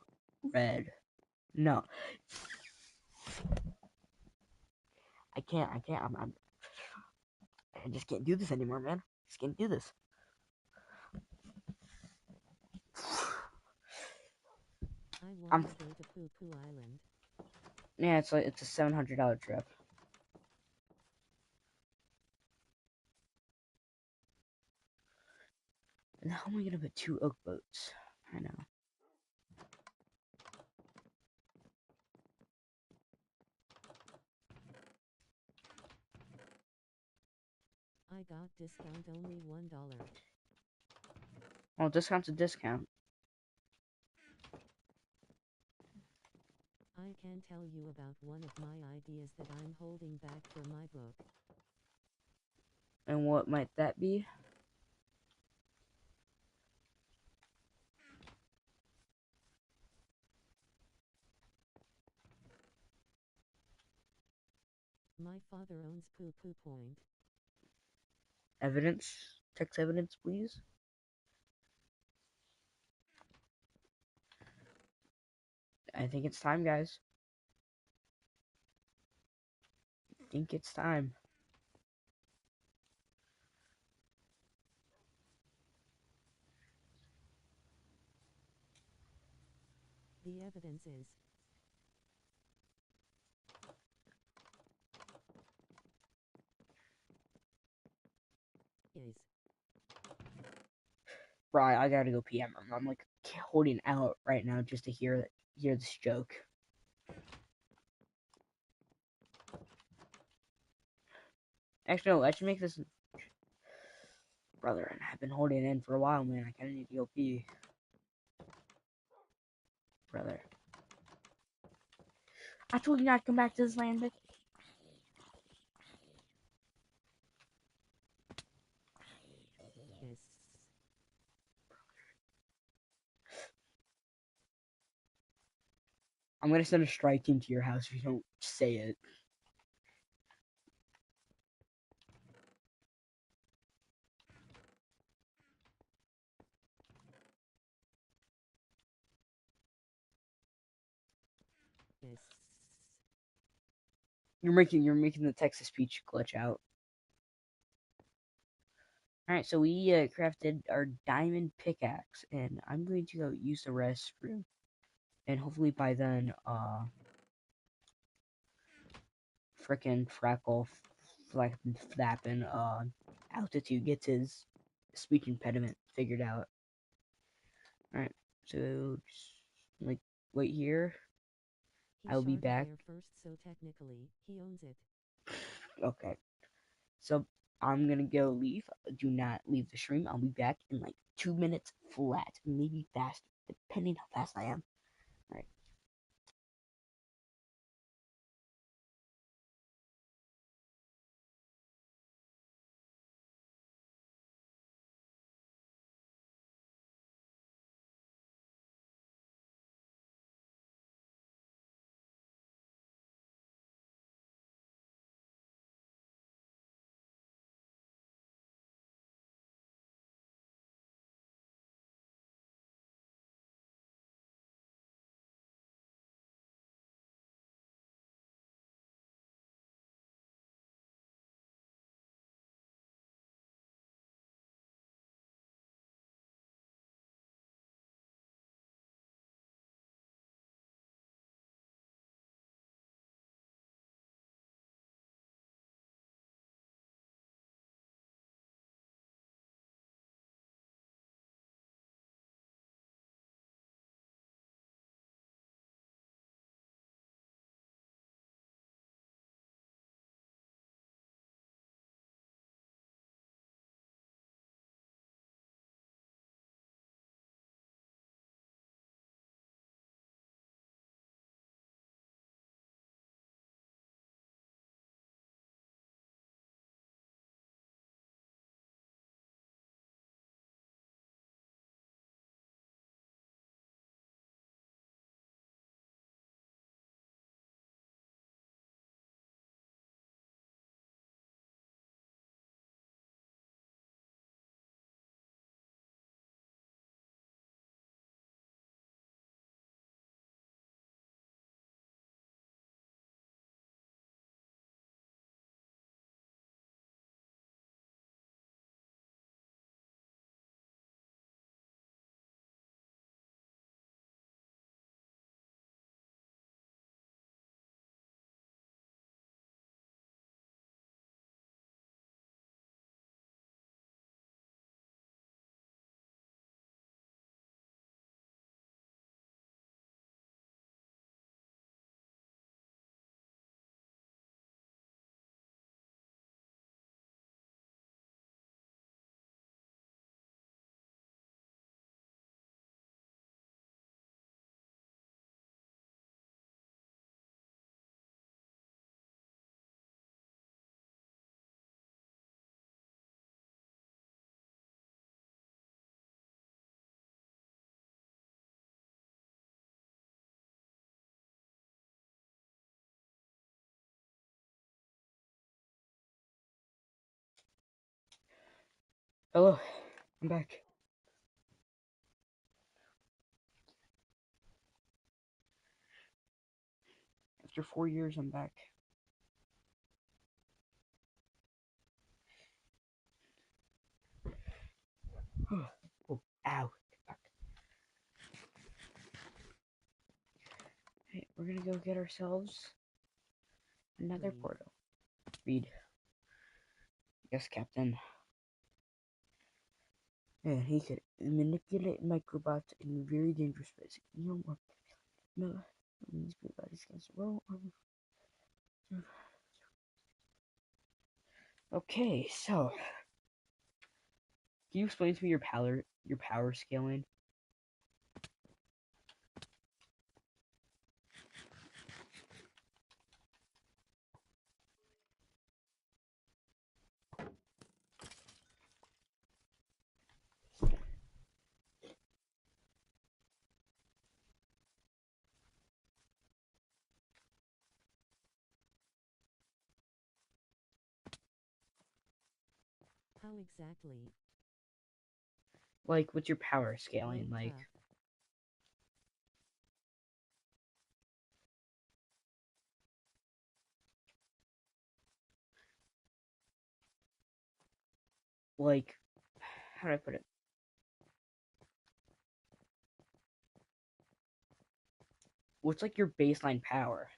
red. No. I can't. I just can't do this anymore, man. I just can't do this. I I'm want to go to Poo Poo Island. yeah, it's a $700 trip. And how am I gonna put 2 oak boats? I know. I got discount only $1. Well, discount's a discount. I can tell you about one of my ideas that I'm holding back for my book. And what might that be? My father owns Poo Poo Point. Evidence? Text evidence, please. I think it's time, guys. I think it's time. The evidence is Right, I gotta go PM. I'm like holding out right now just to hear this joke. Actually, no, I should make this. Brother, I've been holding in for a while, man. I kinda need to go pee. Brother. I told you not to come back to this land, bitch. yes. I'm gonna send a strike team to your house if you don't say it. Yes. You're making the Texas peach glitch out. Alright, so we crafted our diamond pickaxe, and I'm going to go use the restroom. And hopefully by then, frickin' Freckle flapping, Altitude gets his speech impediment figured out. Alright, so just, like, wait here. He I'll be sharded back. there first, so technically, he owns it. Okay. So I'm gonna go leave. Do not leave the stream. I'll be back in like 2 minutes flat, maybe faster, depending how fast I am. Alright. Hello, I'm back. After 4 years, I'm back. Oh, ow. Fuck. Hey, we're gonna go get ourselves another Read. portal. Read. Yes, Captain. Yeah, he could manipulate microbots in very dangerous ways. You know, no, these bodies against the roll. Okay, so can you explain to me your power scaling? How exactly? Like, what's your power scaling? Well, Like, how do I put it? What's like your baseline power?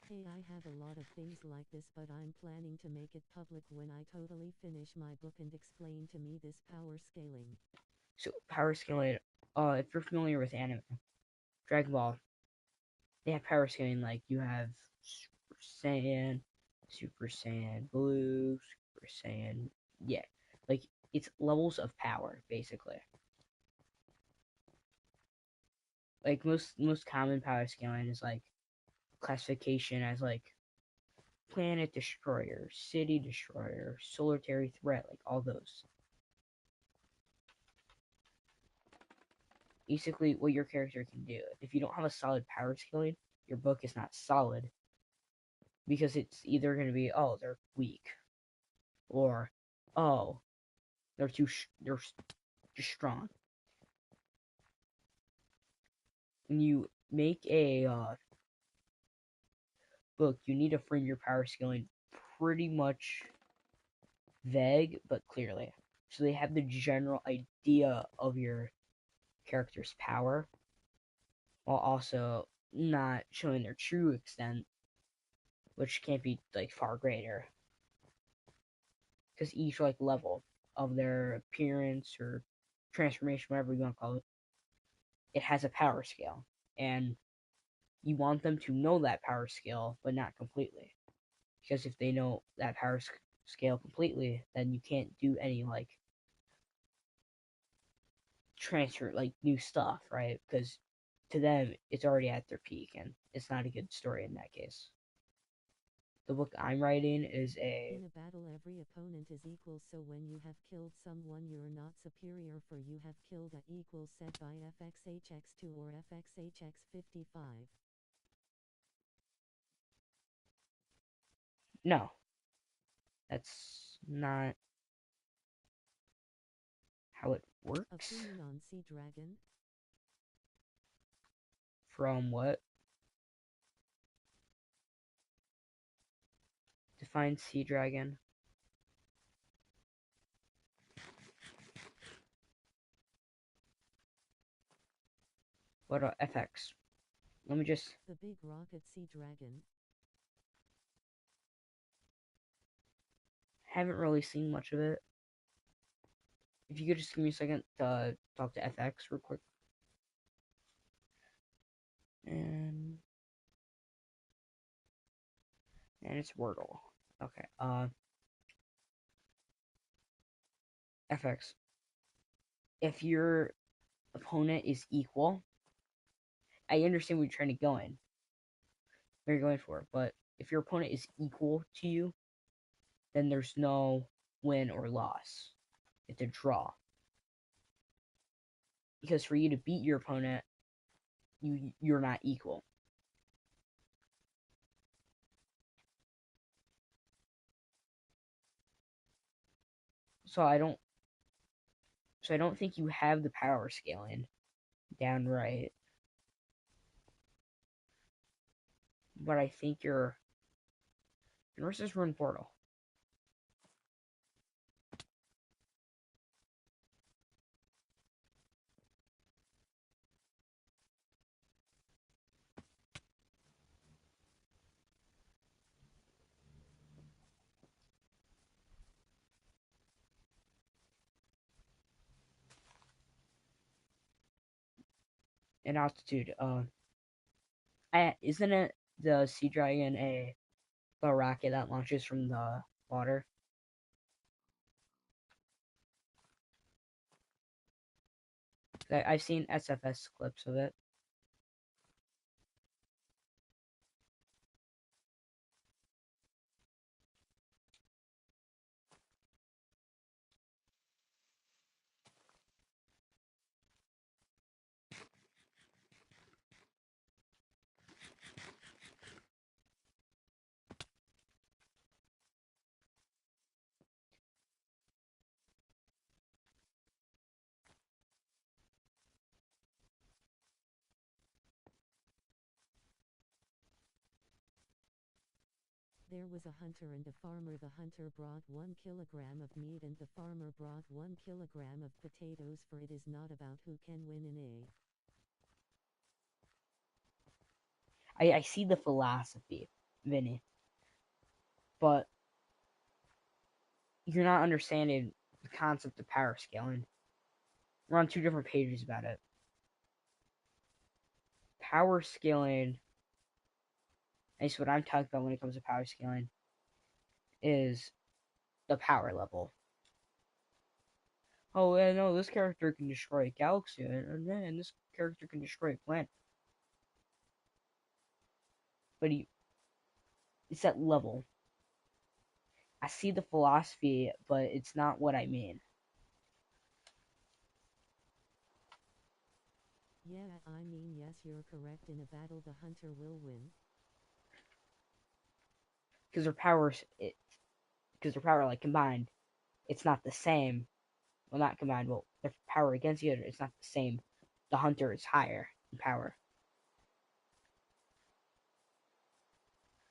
hey, I have a lot of things like this, but I'm planning to make it public when I totally finish my book and explain to me this power scaling. So power scaling. If you're familiar with anime, Dragon Ball, they have power scaling. Like you have Super Saiyan, Super Saiyan Blue, Super Saiyan. Yeah, like it's levels of power basically. Like most common power scaling is like classification as like planet destroyer, city destroyer, solitary threat, like all those. Basically, what your character can do. If you don't have a solid power scaling, your book is not solid because it's either going to be, oh, they're weak, or oh, they're just strong. When you make a book, you need to frame your power scaling pretty much vague but clearly, so they have the general idea of your character's power, while also not showing their true extent, which can't be like far greater, because each like level of their appearance or transformation, whatever you want to call it, it has a power scale, and you want them to know that power scale, but not completely, because if they know that power scale completely, then you can't do any like transfer like new stuff, right? Because to them it's already at their peak, and it's not a good story in that case. The book I'm writing is a In a battle, every opponent is equal, so when you have killed someone, you're not superior, for you have killed a equal set by FXHX2 or FXHX55. no, that's not how it works. Opinion on Sea Dragon? From what? Define Sea Dragon. What about FX? Let me just... The Big Rocket Sea Dragon. Haven't really seen much of it. If you could just give me a second to talk to FX real quick. And it's Wordle. Okay, FX. If your opponent is equal, I understand what you're trying to go in. What you're going for, but if your opponent is equal to you, then there's no win or loss. It's a draw. Because for you to beat your opponent, you're not equal. So I don't think you have the power scaling down right. But I think you're versus Rune Portal. In altitude, isn't it the Sea Dragon a rocket that launches from the water? I've seen SFS clips of it. There was a hunter and a farmer. The hunter brought 1 kilogram of meat and the farmer brought 1 kilogram of potatoes, for it is not about who can win in a. I see the philosophy, Vinny, but you're not understanding the concept of power scaling. We're on two different pages about it. Power scaling, at least what I'm talking about when it comes to power scaling, is the power level. Oh, yeah, no, this character can destroy a galaxy, and then this character can destroy a planet. But it's that level. I see the philosophy, but it's not what I mean. Yeah, I mean, yes, you're correct. In a battle, the hunter will win. Because their power, like, combined, it's not the same. Well, not combined, well, their power against the other, it's not the same. The hunter is higher in power.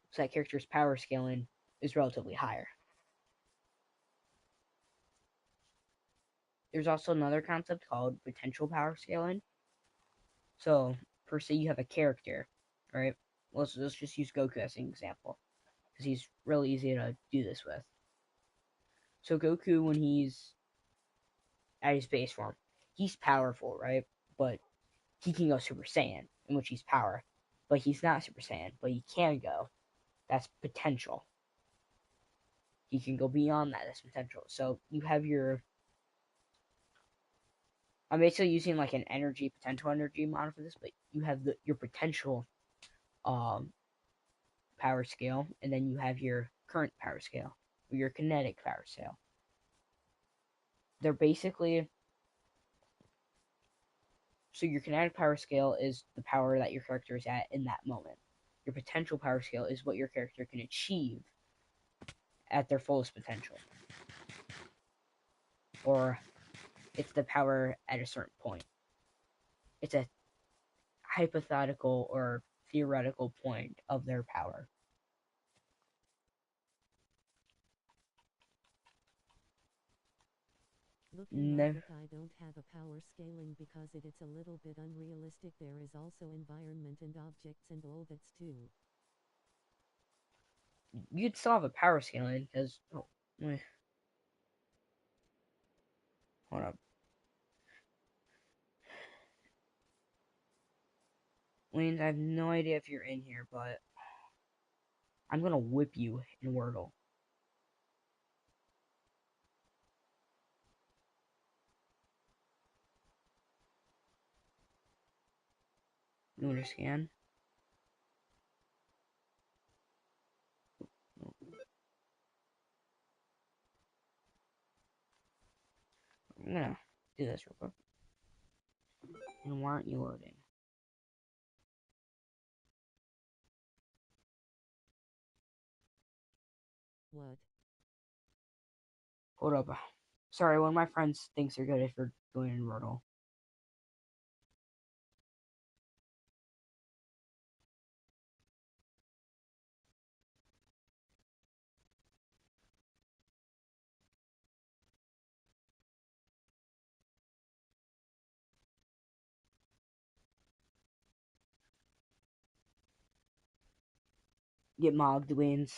So that character's power scaling is relatively higher. There's also another concept called potential power scaling. So, per se, you have a character, right? Let's just use Goku as an example, because he's really easy to do this with. So Goku, when he's at his base form, he's powerful, right? But he can go Super Saiyan, in which he's power. But he's not Super Saiyan, but he can go. That's potential. He can go beyond that. That's potential. So you have your... I'm basically using like an potential energy model for this, but you have your potential power scale, and then you have your current power scale, or your kinetic power scale. They're basically... So your kinetic power scale is the power that your character is at in that moment. Your potential power scale is what your character can achieve at their fullest potential. Or it's the power at a certain point. It's a hypothetical or theoretical point of their power. Looking No. like I don't have a power scaling because it's a little bit unrealistic. There is also environment and objects and all that's too. You'd still have a power scaling because. Oh, hold up. Wayne, I have no idea if you're in here, but I'm gonna whip you in Wordle. You understand? I'm gonna do this real quick. And why aren't you loading? What? Hold up. Sorry, one of my friends thinks you're good if you're doing in Wordle. Get mogged wins.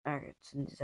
Alright, since